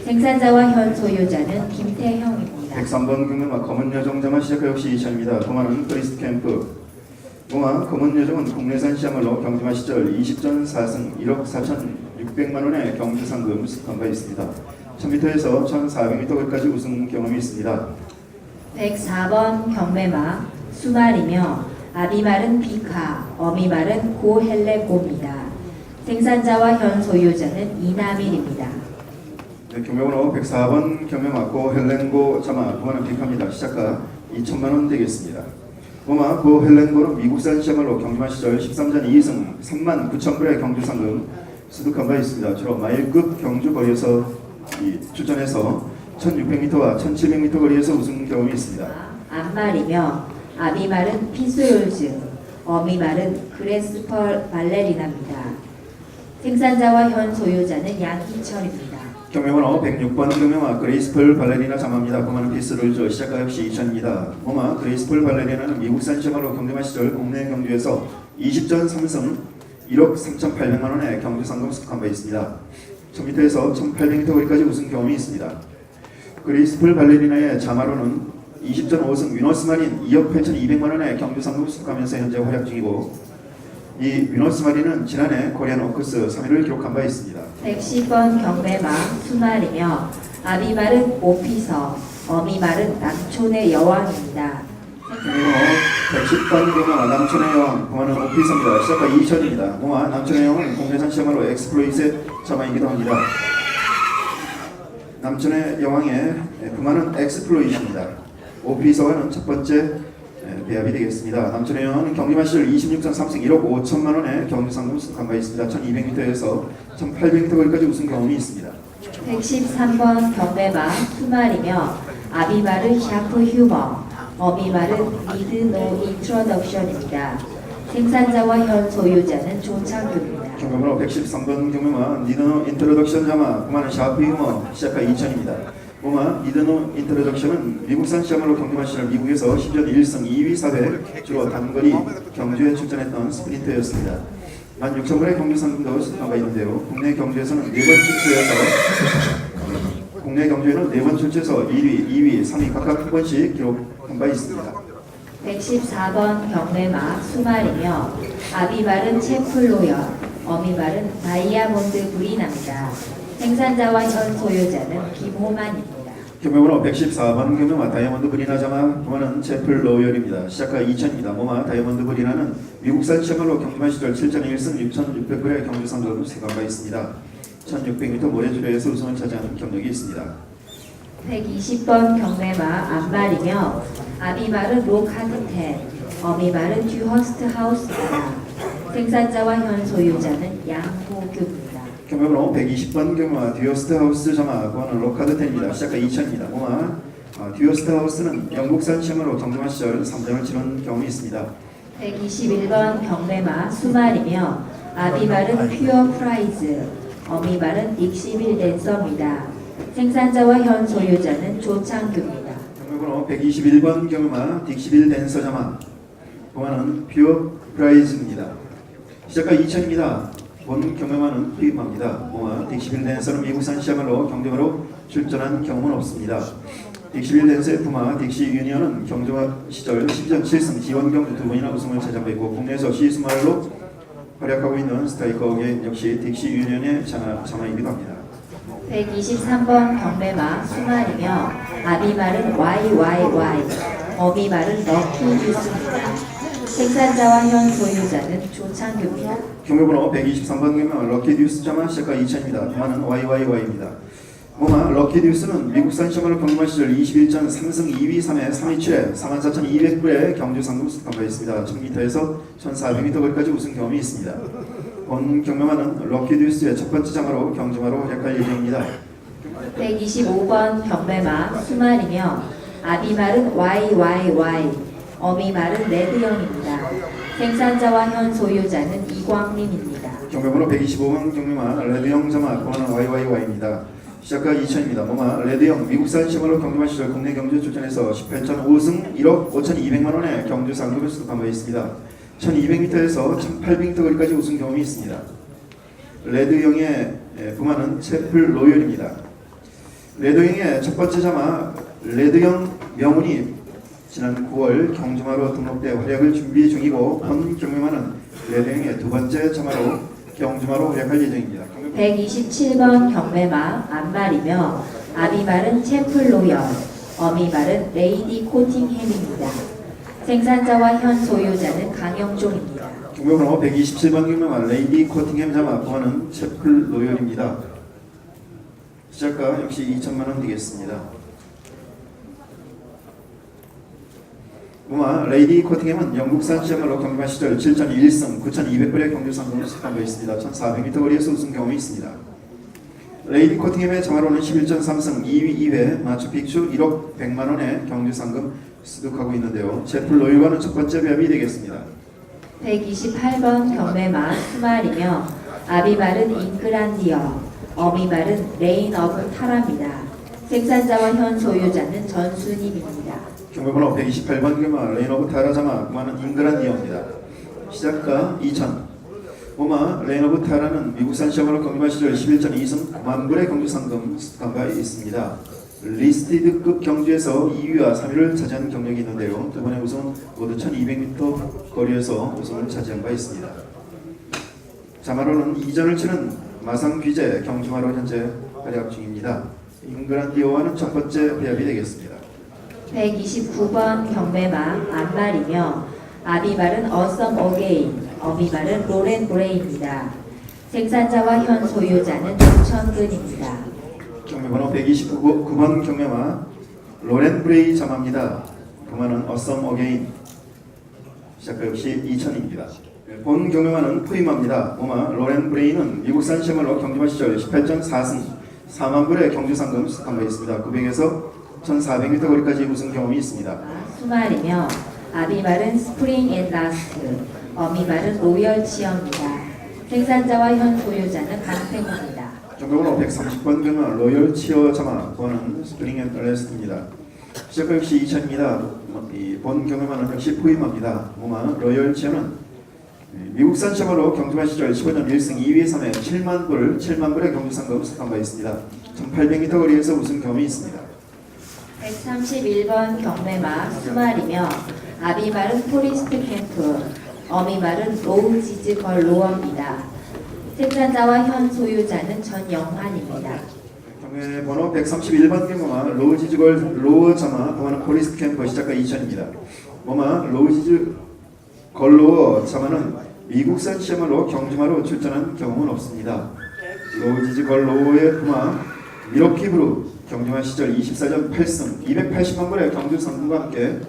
생산자와 현 소유자는 김태형입니다. 103번 경매마 검은 여정 자마 시작가 역시 2000입니다. 도마는 프리스트 캠프 모마 검은 여정은 국내산 시야말로 경주마 시절 20전 4승 1억 4,600만원의 경주 상금 수익한 바 있습니다. 1000m에서 1400m까지 우승 경험이 있습니다. 104번 경매마 수말이며 아비말은 비카, 어미말은 고헬레고입니다. 생산자와 현 소유자는 이나밀입니다. 네, 경매번호 104번 경매마 헬렌고 자마 도마는 빅합니다. 시작가 2천만원 되겠습니다. 모마 헬렌고는 미국산 시야말로 경주마 시절 13전 2승 39,000불의 경주 상금 수득한 바 있습니다. 주로 마일급 경주 거리에서 출전해서 1600m와 1700m 거리에서 우승 경험이 있습니다. 암말이며 아비말은 피스롤즈, 어미말은 그레스펄 발레리나입니다. 생산자와 현 소유자는 양희철입니다. 경매번호 106번 경매마 그레이스풀 발레리나 자마입니다. 고마는 피스롤즈 시작가 역시 2000입니다. 모마 그레이스풀 발레리나는 미국산 시야말로 경주마 시절 국내 경주에서 20전 3승 1억 3,800만원의 경주 상금 수익한 바 있습니다. 1000m에서 1800m 거리까지 우승 경험이 있습니다. 그레이스풀 발레리나의 자마로는 20전 5승 위너스 마린 2억 8,200만원의 경주 상금 수익하면서 현재 활약 중이고 이 위너스 마린은 지난해 코리안 오크스 3위를 기록한 바 있습니다. 110번 경매마 수말이며 아비말은 오피서, 어미말은 남촌의 여왕입니다. 경매번호 110번 경매마 남촌의 여왕 고마는 오피서입니다. 시작가 2000입니다. 모마 남촌의 여왕은 국내산 시야말로 엑스플로이트의 자마이기도 합니다. 남촌의 여왕의 부마는 엑스플로이트입니다. 오피서와는 첫 번째 배합이 되겠습니다. 남촌의 여왕은 경주마 시절 26전 3승 1억 5천만원의 경주 상금 수익한 바 있습니다. 1200m에서 1800m 거리까지 우승 경험이 있습니다. 113번 경매마 수말이며 아비말은 샤프 휴머, 어미말은 리드 노 인트로덕션입니다. 생산자와 현 소유자는 조창규입니다. 경매번호 113번 경매마 니드노 인트로덕션 자마 고마는 샤프 유머 시작가 2000입니다. 모마 니드노 인트로덕션은 미국산 시야말로 경주마 시절 미국에서 10전 1승 2위 4회 주로 단거리 경주에 출전했던 스프린터였습니다. 16,000불의 경주 상금도 수익한 바 있는데요. 국내 경주에서는 4번 출제해서 1위, 2위, 3위 각각 한 번씩 기록한 바 있습니다. 114번 경매마 수말이며 아비말은 채플로연, 어미말은 다이아몬드 브리나입니다. 생산자와 현 소유자는 김호만입니다. 경매번호 114번 경매마 다이아몬드 브리나 자마 고마는 채플 로열입니다. 시작가 2000입니다. 모마 다이아몬드 브리나는 미국산 시야말로 경주마 시절 7전 1승 6,600불의 경주 상금을 수익한 바 있습니다. 1600m 모래주례에서 우승을 차지하는 경력이 있습니다. 120번 경매마 암말이며 아비말은 록하드텐, 어미말은 듀허스트 하우스입니다. 생산자와 현 소유자는 양호규입니다. 경매번호 120번 경매마 듀어스트 하우스 자마 고마는 로카드텐입니다. 시작가 2000입니다. 모마 듀어스트 하우스는 영국산 시야말로 경주마 시절 3전을 치른 경험이 있습니다. 121번 경매마 수말이며 아비말은 퓨어 프라이즈, 어미말은 닉시빌 댄서입니다. 생산자와 현 소유자는 조창규입니다. 경매번호 121번 경매마 딕시빌 댄서 자마 고마는 퓨어 프라이즈입니다. 시작가 2000입니다. 본 경매마는 투입합니다. 모마 딕시빌 댄서는 미국산 시야말로 경주마로 출전한 경험은 없습니다. 딕시 빌덴스의 푸마, 딕시 유니언은 경주마 시절 12전 7승, 지원 경주 2번이나 우승을 차지하고 있고 국내에서 시스마일로 활약하고 있는 스트라이커계 역시 딕시 유니언의 자마이기도 합니다. 123번 경매마 수말이며 아비말은 YYY, 어미말은 럭키뉴스입니다. 생산자와 현 소유자는 조창규입니다. 경매번호 123번 경매 럭키듀스 자마 시작과 2000입니다. 도마는 YYY입니다. 모마 럭키듀스는 미국산 시험으로 경주마 시절 21전 3승 2위 3회 3위 7회 44,200불의 경주 상금 수득한 바 있습니다. 1000m에서 1400m 거리까지 우승 경험이 있습니다. 본 경매마는 럭키듀스의 첫 번째 자마로 경주마로 활약할 예정입니다. 125번 경매마 수말이며 아비말은 YYY, 어미말은 레드형입니다. 생산자와 현 소유자는 이광림입니다. 경매번호 125번 경매마 레드형 자마 도마는 YYY입니다. 시작가 2000입니다. 모마 레드형 미국산 시험으로 경주마 시절 국내 경주 출전해서 18전 5승 1억 5,200만원의 경주 상금을 수득한 바 있습니다. 1200m에서 1800m 거리까지 우승 경험이 있습니다. 레드형의 부마는 채플 로열입니다. 레드형의 첫 번째 자마 레드형 명운이 지난 9월 경주마로 등록돼 활약을 준비 중이고 본 경매마는 레드형의 두 번째 자마로 경주마로 활약할 예정입니다. 127번 경매마 안말이며 아비말은 채플로열, 어미말은 레이디 코팅햄입니다. 생산자와 현 소유자는 강영종입니다. 경매번호 127번 경매마 레이디 코팅햄 자마 부마는 채플 로열입니다. 시작가 역시 2천만원 되겠습니다. 부마 레이디 코팅햄은 영국산 시험으로 경주마 시절 7전 1승 9,200불의 경주 상금을 수득한 바 있습니다. 1400m 거리에서 우승 경험이 있습니다. 레이디 코팅햄의 자마로는 11전 3승 2위 2회 마추픽추 1억 100만원의 경주 상금 수득하고 있는데요. 제플 로열과는 첫 번째 배합이 되겠습니다. 128번 경매마 수말이며 아비말은 잉그란디어, 어미말은 레인 오브 타라입니다. 생산자와 현 소유자는 전순임입니다. 경매번호 128번 경매 레인 오브 타라 자마 부마는 잉그란디어입니다. 시작가 2000. 모마 레인 오브 타라는 미국산 시험으로 경주마 시절 11전 2승 9만불의 경주 상금 수득한 바 있습니다. 리스티드급 경주에서 2위와 3위를 차지한 경력이 있는데요. 두 번의 우승은 모두 1200m 거리에서 우승을 차지한 바 있습니다. 자마로는 2전을 치는 마상귀재 경주마로 현재 활약 중입니다. 잉그란디오와는 첫 번째 배합이 되겠습니다. 129번 경매마 안말이며 아비말은 어썸 어게인, 어미말은 로렌 브레이입니다. 생산자와 현 소유자는 조천근입니다. 경매번호 129번 경매마 로렌 브레이 자마입니다. 부마는 어썸 어게인. 시작가 역시 2000입니다. 본 경매마는 푸이마입니다. 부마 로렌 브레이는 미국산 시험으로 경주마 시절 18전 4승 4만불의 경주 상금 수득한 바 있습니다. 900에서 1400m 거리까지 우승 경험이 있습니다. 수말이며 아비말은 스프링 앤 라스트, 어미말은 로열 치어입니다. 생산자와 현 소유자는 강태구입니다. 경매번호 130번 경매 로열 치어 자마 부마는 스프링 앤 레스트입니다. 시작가 역시 2000입니다. 본 경매마는 역시 푸이마입니다. 부마 로열 치어는 미국산 시험으로 경주마 시절 15전 1승 2위 3회 7만불의 경주 상금을 수득한 바 있습니다. 1800m 거리에서 우승 경험이 있습니다. 131번 경매마 수말이며 아비말은 포리스트 캠프, 어미말은 로우지즈 걸 로어입니다. 생산자와 현 소유자는 전영환입니다. 경매번호 131번 경매마 로우지즈걸 로어 자마 부마는 포리스트 캠프 시작가 2000입니다. 모마 로우지즈 걸로어 자마는 미국산 시험으로 경주마로 출전한 경험은 없습니다. 로우지즈 걸로어의 부마 미러키브루 경주마 시절 24전 8승 280만불의 경주 상금과 함께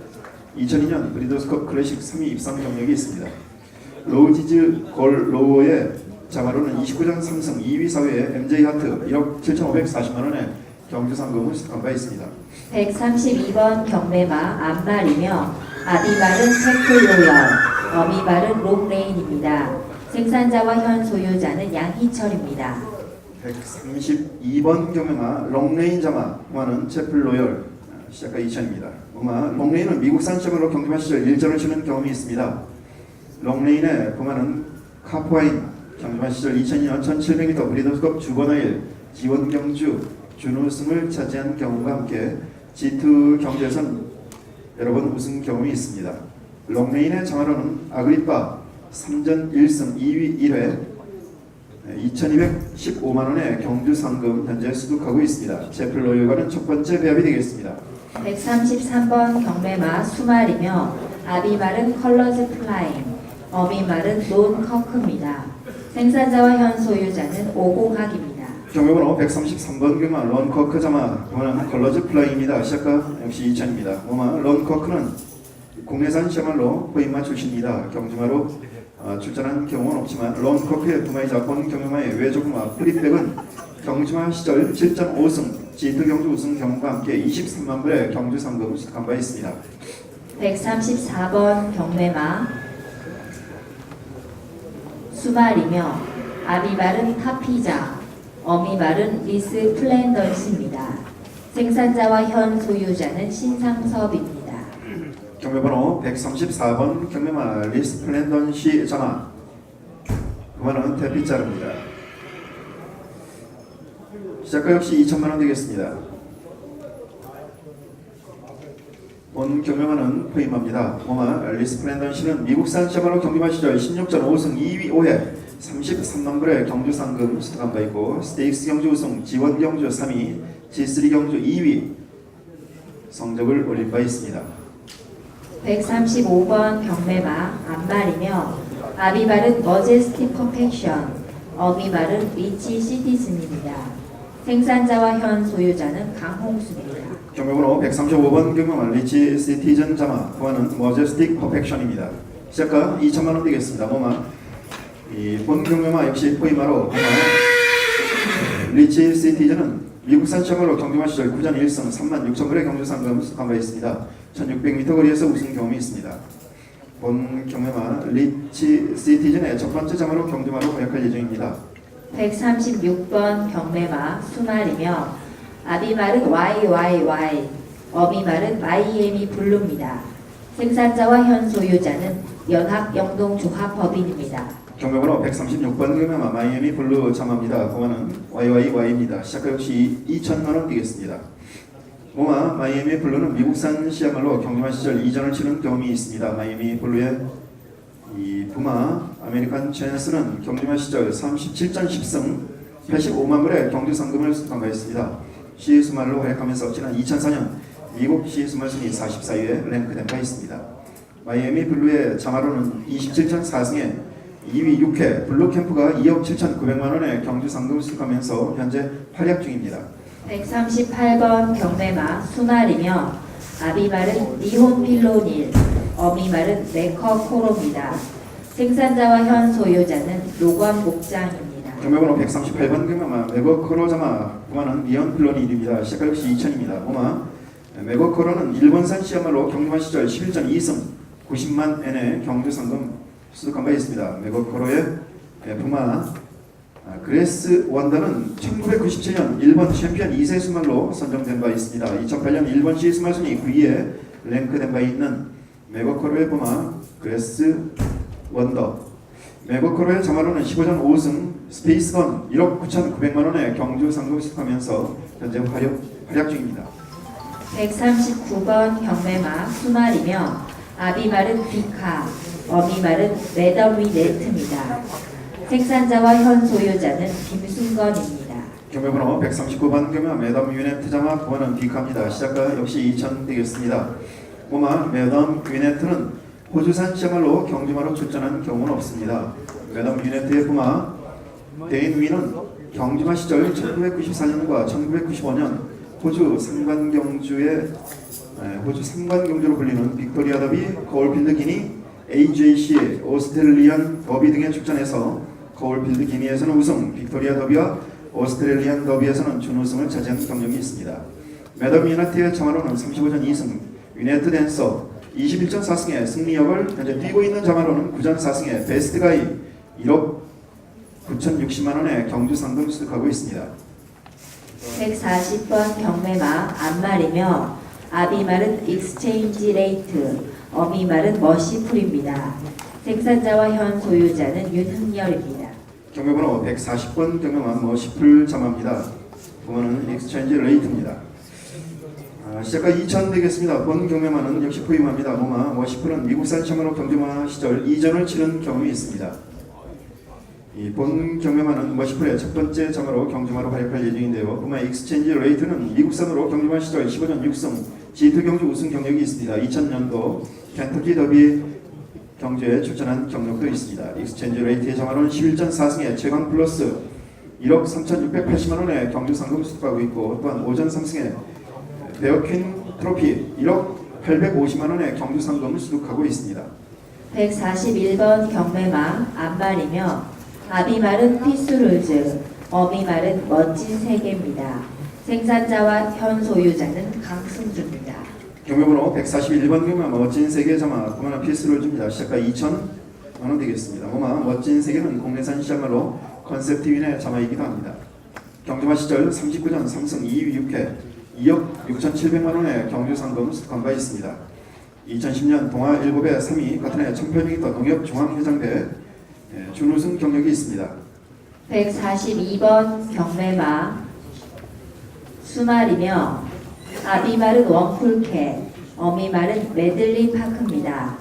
2002년 브리더스컵 클래식 3위 입상 경력이 있습니다. 로우지즈 걸로어의 자마로는 29전 3승 2위 4회에 MJ 하트 1억 7,540만원의 경주 상금을 수득한 바 있습니다. 132번 경매마 안말이며 아비말은 테클로열, 어미말은 롱레인입니다. 생산자와 현 소유자는 양희철입니다. 132번 경매마 롱레인 자마 부마는 채플 로열 시작가 2000입니다. 부마 롱레인은 미국산 시험으로 경주마 시절 1전을 치는 경험이 있습니다. 롱레인의 부마는 카포아인 경주마 시절 2002년 1700m 브리더스컵 주번화일 지원 경주 준우승을 차지한 경험과 함께 G2 경주에서는 여러 번 우승 경험이 있습니다. 롱레인의 자마로는 아그리파 3전 1승 2위 1회 2,215만원의 경주 상금 현재 수득하고 있습니다. 제플 로열과는 첫 번째 배합이 되겠습니다. 133번 경매마 수말이며 아비말은 컬러즈 플라임, 어미말은 논 커크입니다. 생산자와 현 소유자는 오공학입니다. 경매번호 133번 경마 런커크 자마 그만은 컬러즈 플라이입니다. 시작가 역시 2천입니다. 런커크는 국내산 샤말로 포인마 출신입니다. 경주마로 출전한 경우는 없지만 런커크의 부마이자 본 경매마의 외조구마 프리백은 경주마 시절 7전 5승 G2 경주 우승 경험과 함께 23만 불의 경주 상금을 수득한 바 있습니다. 134번 경매마 수말이며 아비말은 타피자, 어미말은 리스 플랜던시입니다. 생산자와 현 소유자는 신상섭입니다. 경매번호 134번 경매마 리스 플랜던시 자마 그만은 대피자입니다. 시작가 역시 2천만원 되겠습니다. 본 경매마는 포임합니다. 리스 플랜던시는 미국산 샤바로 경기마 시절 16전 5승 2위 5회 33만 불의 경주 상금 수득한 바 있고 스테이크스 경주 우승 G1 경주 3위 G3 경주 2위 성적을 올린 바 있습니다. 135번 경매마 암말이며 아비말은 머제스틱 퍼펙션, 어미말은 리치 시티즌입니다. 생산자와 현 소유자는 강홍수입니다. 경매번호 135번 경매마 리치 시티즌 자마 그만은 머제스틱 퍼펙션입니다. 시작가 2천만원 되겠습니다. 본 경매마 역시 포이마로 리치 시티즌은 미국산 샤말로 경주마 시절 9전 1승 3만 6천 불의 경주 상금을 수득한 바 있습니다. 1600m 거리에서 우승 경험이 있습니다. 본 경매마 리치 시티즌의 첫 번째 자마로 경주마로 활약할 예정입니다. 136번 경매마 수말이며 아비말은 YYY, 어미말은 마이애미 블루입니다. 생산자와 현 소유자는 연합영동조합법인입니다. 경매번호 136번 경매마 마이애미 블루 자마입니다. 그만은 YYY입니다. 시작가 역시 2천만원 되겠습니다. 마이애미 블루는 미국산 시야말로 경주마 시절 2전을 치는 경험이 있습니다. 마이애미 블루의 이 부마 아메리칸 챈스는 경주마 시절 37전 10승 85만 불의 경주 상금을 수득한 바 있습니다. 시스말로 활약하면서 지난 2004년 미국 시스말 순위 44위에 랭크된 바 있습니다. 마이애미 블루의 자마로는 27전 4승에 2위 6회 블루캠프가 2억 7,900만 원의 경주 상금을 수득하면서 현재 활약 중입니다. 138번 경매마 수말이며 아비말은 니혼 필로닐, 어미말은 네커코로입니다. 생산자와 현 소유자는 노관 목장입니다. 경매번호 138번 경매마 메거코로자마 그만은 니혼 필로닐입니다. 시작가 역시 2천입니다. 메거코로는 일본산 시야말로 경주마 시절 11전 2승 90만 엔의 경주 상금 수득한 바 있습니다. 메거코로의 부마 그레스 원더는 1997년 일본 챔피언 2세 수말로 선정된 바 있습니다. 2008년 일본 시 수말 순위 9위에 랭크된 바 있는 메거코로의 부마 그레스 원더 메거코로의 자마로는 15전 5승 스페이스건 1억 9,900만 원의 경주 상금을 수득하면서 현재 활약 중입니다. 139번 경매마 수말이며 아비말은 비카, 어미말은 레더위 네트입니다. 생산자와 현 소유자는 김순건입니다. 경매번호 139번 경매 매덤 유네트 자마 부마는 비카입니다. 시작가 역시 2천 되겠습니다. 매덤 유네트는 호주산 시야말로 경주마로 출전한 경우는 없습니다. 매덤 유네트의 부마 데인 위는 경주마 시절 1994년과 1995년 호주 삼관경주로 불리는 빅토리아 더비, 거울필드 기니, AJC, 오스트레일리안 더비 등에 출전해서 거울필드 기니에서는 우승, 빅토리아 더비와 오스트레일리안 더비에서는 준우승을 차지한 경력이 있습니다. 매덤 유나이티의 자마로는 35전 2승, 유네트 댄서 21전 4승의 승리역을 현재 뛰고 있는 자마로는 9전 4승의 베스트 가이 1억 9,060만 원의 경주 상금 수득하고 있습니다. 140번 경매마 암말이며 아비말은 익스체인지 레이트, 어미말은 머시풀입니다. 생산자와 현 소유자는 윤흥열입니다. 경매번호 140번 경매마 머시풀 자마입니다. 부모는 익스체인지 레이트입니다. 시작과 2000 되겠습니다. 본 경매만은 역시 부임합니다. 모마 워시프는 미국산 샤머로 경주마 시절 이전을 치른 경험이 있습니다. 이 본 경매만은 워시프의 첫 번째 자마로 경주마로 활약할 예정인데요. 모마 익스체인지 레이트는 미국산으로 경주마 시절 15전 6승 G2 경주 우승 경력이 있습니다. 2000년도 켄터키 더비 경주에 출전한 경력도 있습니다. 익스체인지 레이트의 자마로는 11전 4승에 최강 플러스 1억 3,680만원의 경주 상금 수입하고 있고, 또한 5전 3승에 베어퀸 트로피 1억 850만원의 경주 상금을 수득하고 있습니다. 141번 경매마 암말이며 아비말은 피스룰즈, 어미말은 멋진 세계입니다. 생산자와 현 소유자는 강승주입니다. 경매번호 141번 경매 멋진 세계 자마 9만원 피스를 줍니다. 시작가 2,000만원 되겠습니다. 모마 멋진 세계는 국내산 시장말로 컨셉트 윈의 자마이기도 합니다. 경주마 시절 39전 3승 2위 6회 2억 6,700만원의 경주 상금을 수득한 바 있습니다. 2010년 동아 7배 3위 같은 해 1000m 농협 중앙회장대 준우승 경력이 있습니다. 142번 경매마 수말이며 아비말은 원쿨캣, 어미말은 메들린 파크입니다.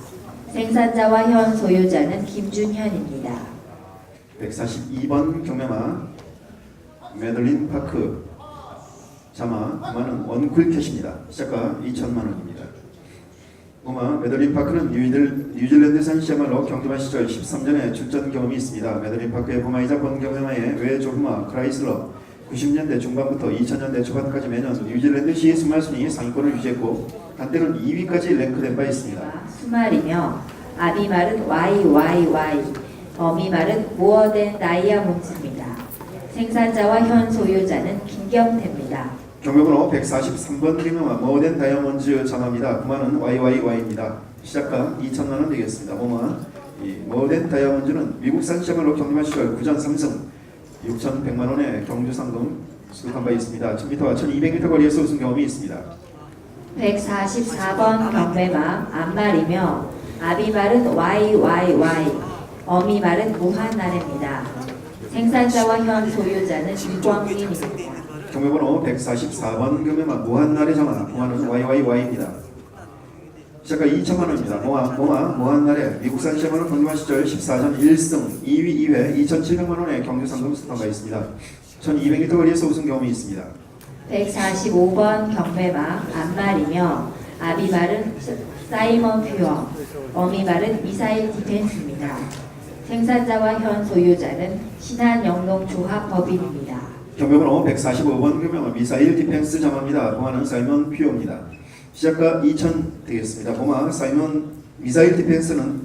생산자와 현 소유자는 김준현입니다. 142번 경매마 메들린 파크 자마 9만원 원쿨캣입니다. 시작가 2천만원입니다. 모마 메들린 파크는 뉴질랜드산 시야말로 경주마 시절 13전에 출전 경험이 있습니다. 메들린 파크의 부마이자 본 경매마의 외조부마 크라이슬러 90년대 중반부터 2000년대 초반까지 매년 뉴질랜드시 수말순위 상위권을 유지했고 한때는 2위까지 랭크된 바 있습니다. 수말이며 아비말은 YYY, 어미말은 모어덴 다이아몬드입니다. 생산자와 현 소유자는 김경태입니다. 경매번호 143번 경매마 모어덴 다이아몬드 자마입니다. 9만원 YYY입니다. 시작가 2천만원 되겠습니다. 모마 모어덴 다이아몬드는 미국산 시야말로 경주마 시절 9전 3승 6,100만원의 경주 상금 수득한 바 있습니다. 1000m와 1200m 거리에서 우승 경험이 있습니다. 144번 경매마 암말이며 아비말은 YYY, 어미말은 무한나래입니다. 생산자와 현 소유자는 유광민입니다. 경매번호 144번 경매마 무한나래 자마 9만원 YYY입니다. 시작가 2천만원입니다. 모마 무한나래 미국산 시야말로 경주마 시절 14전 1승 2위 2회 2,700만원의 경주 상금 수득한 바 있습니다. 1200m 거리에서 우승 경험이 있습니다. 145번 경매마 암말이며 아비말은 사이먼 퓨어, 어미말은 미사일 디펜스입니다. 생산자와 현 소유자는 신한영농조합법인입니다. 경매번호 145번 경매마 미사일 디펜스 자마입니다. 보마는 사이먼 퓨어입니다. 시작가 2000 되겠습니다. 보마 사이먼 미사일 디펜스는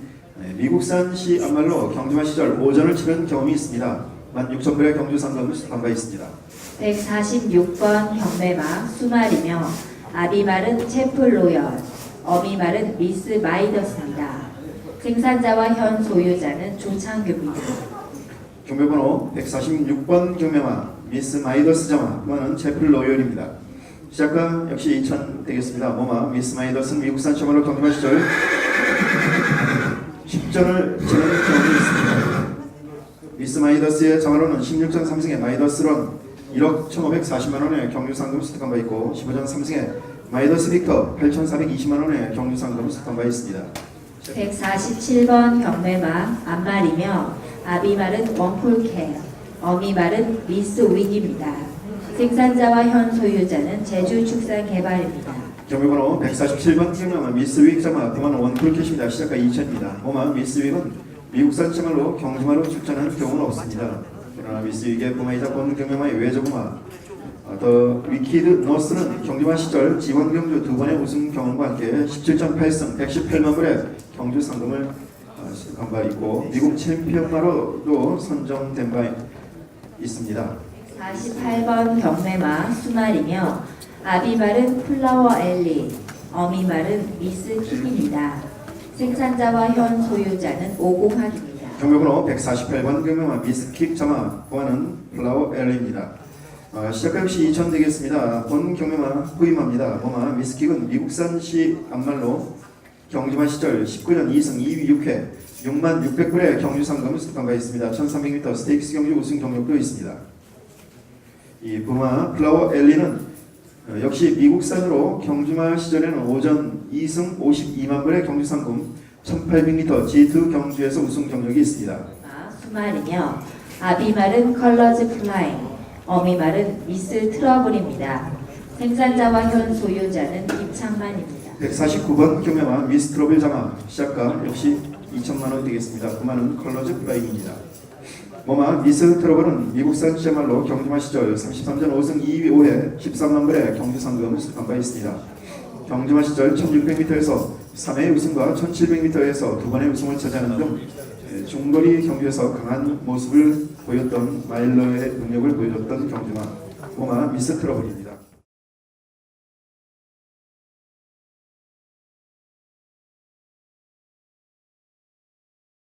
미국산 시 암말로 경주마 시절 5전을 치른 경험이 있습니다. 16,000불의 경주 상금을 수득한 바 있습니다. 146번 경매마 수말이며 아비말은 채플로열, 어미말은 미스 마이더스입니다. 생산자와 현 소유자는 조창규입니다. 경매번호 146번 경매마 미스 마이더스 자마 그만은 채플 로열입니다. 시작가 역시 2000 되겠습니다. 모마 미스 마이더스는 미국산 시험으로 경주마 시절 10전을 치른 경험이 있습니다. 미스 마이더스의 자마로는 16전 3승에 마이더스론 1억 1,540만원의 경주 상금 수득한 바 있고 15전 3승에 마이더스 빅터 8,420만원의 경주 상금을 수득한 바 있습니다. 147번 경매마 암말이며 아비말은 원풀캣, 어미말은 미스 윅입니다. 생산자와 현 소유자는 제주축산개발입니다. 경매번호 147번 경매마 미스 윅 자마 9만원 원풀캣입니다. 시작가 2,000입니다. 모마 미스 윅은 미국산 자마로 경주마로 출전하는 경우는 없습니다. 그러나 미스 윅의 부마이자 본 경매마의 외조부마 더 위키드 노스는 경주마 시절 지원 경주 2번의 우승 경험과 함께 17전 8승 118만 불의 경주 상금을 수득한 바 있고 미국 챔피언마로도 선정된 바 있습니다. 48번 경매마 수말이며 아비말은 플라워 엘리, 어미말은 미스 킥입니다. 생산자와 현 소유자는 오공학입니다. 경매번호 148번 경매마 미스킥 자마 보아는 플라워 엘리입니다. 시작가 역시 2000 되겠습니다. 본 경매마 후임합니다. 보마 미스킥은 미국산 시 암말로 경주마 시절 19전 2승 2위 6회 66,600불의 경주 상금을 수득한 바 있습니다. 1300m 스테이크스 경주 우승 경력도 있습니다. 이 부마 플라워 엘리는 역시 미국산으로 경주마 시절에는 오전 2승 52만 불의 경주 상금 1800m G2 경주에서 우승 경력이 있습니다. 수말이며 아비말은 컬러즈 플라잉, 어미말은 미스 트러블입니다. 생산자와 현 소유자는 김창만입니다. 149번 경매마 미스 트러블 장마 시작가 역시 2천만 원 되겠습니다. 금화는 컬러즈 플라잉입니다. 모마 미스 트러블은 미국산 시제말로 경주마 시절 33전 5승 2위 5회 13만 불의 경주 상금을 수입한 바 있습니다. 경주마 시절 1600m에서 3회 우승과 1700m에서 2번의 우승을 차지하는 등 중거리 경주에서 강한 모습을 보였던 마일러의 능력을 보여줬던 경주마 모마 미스 트러블입니다.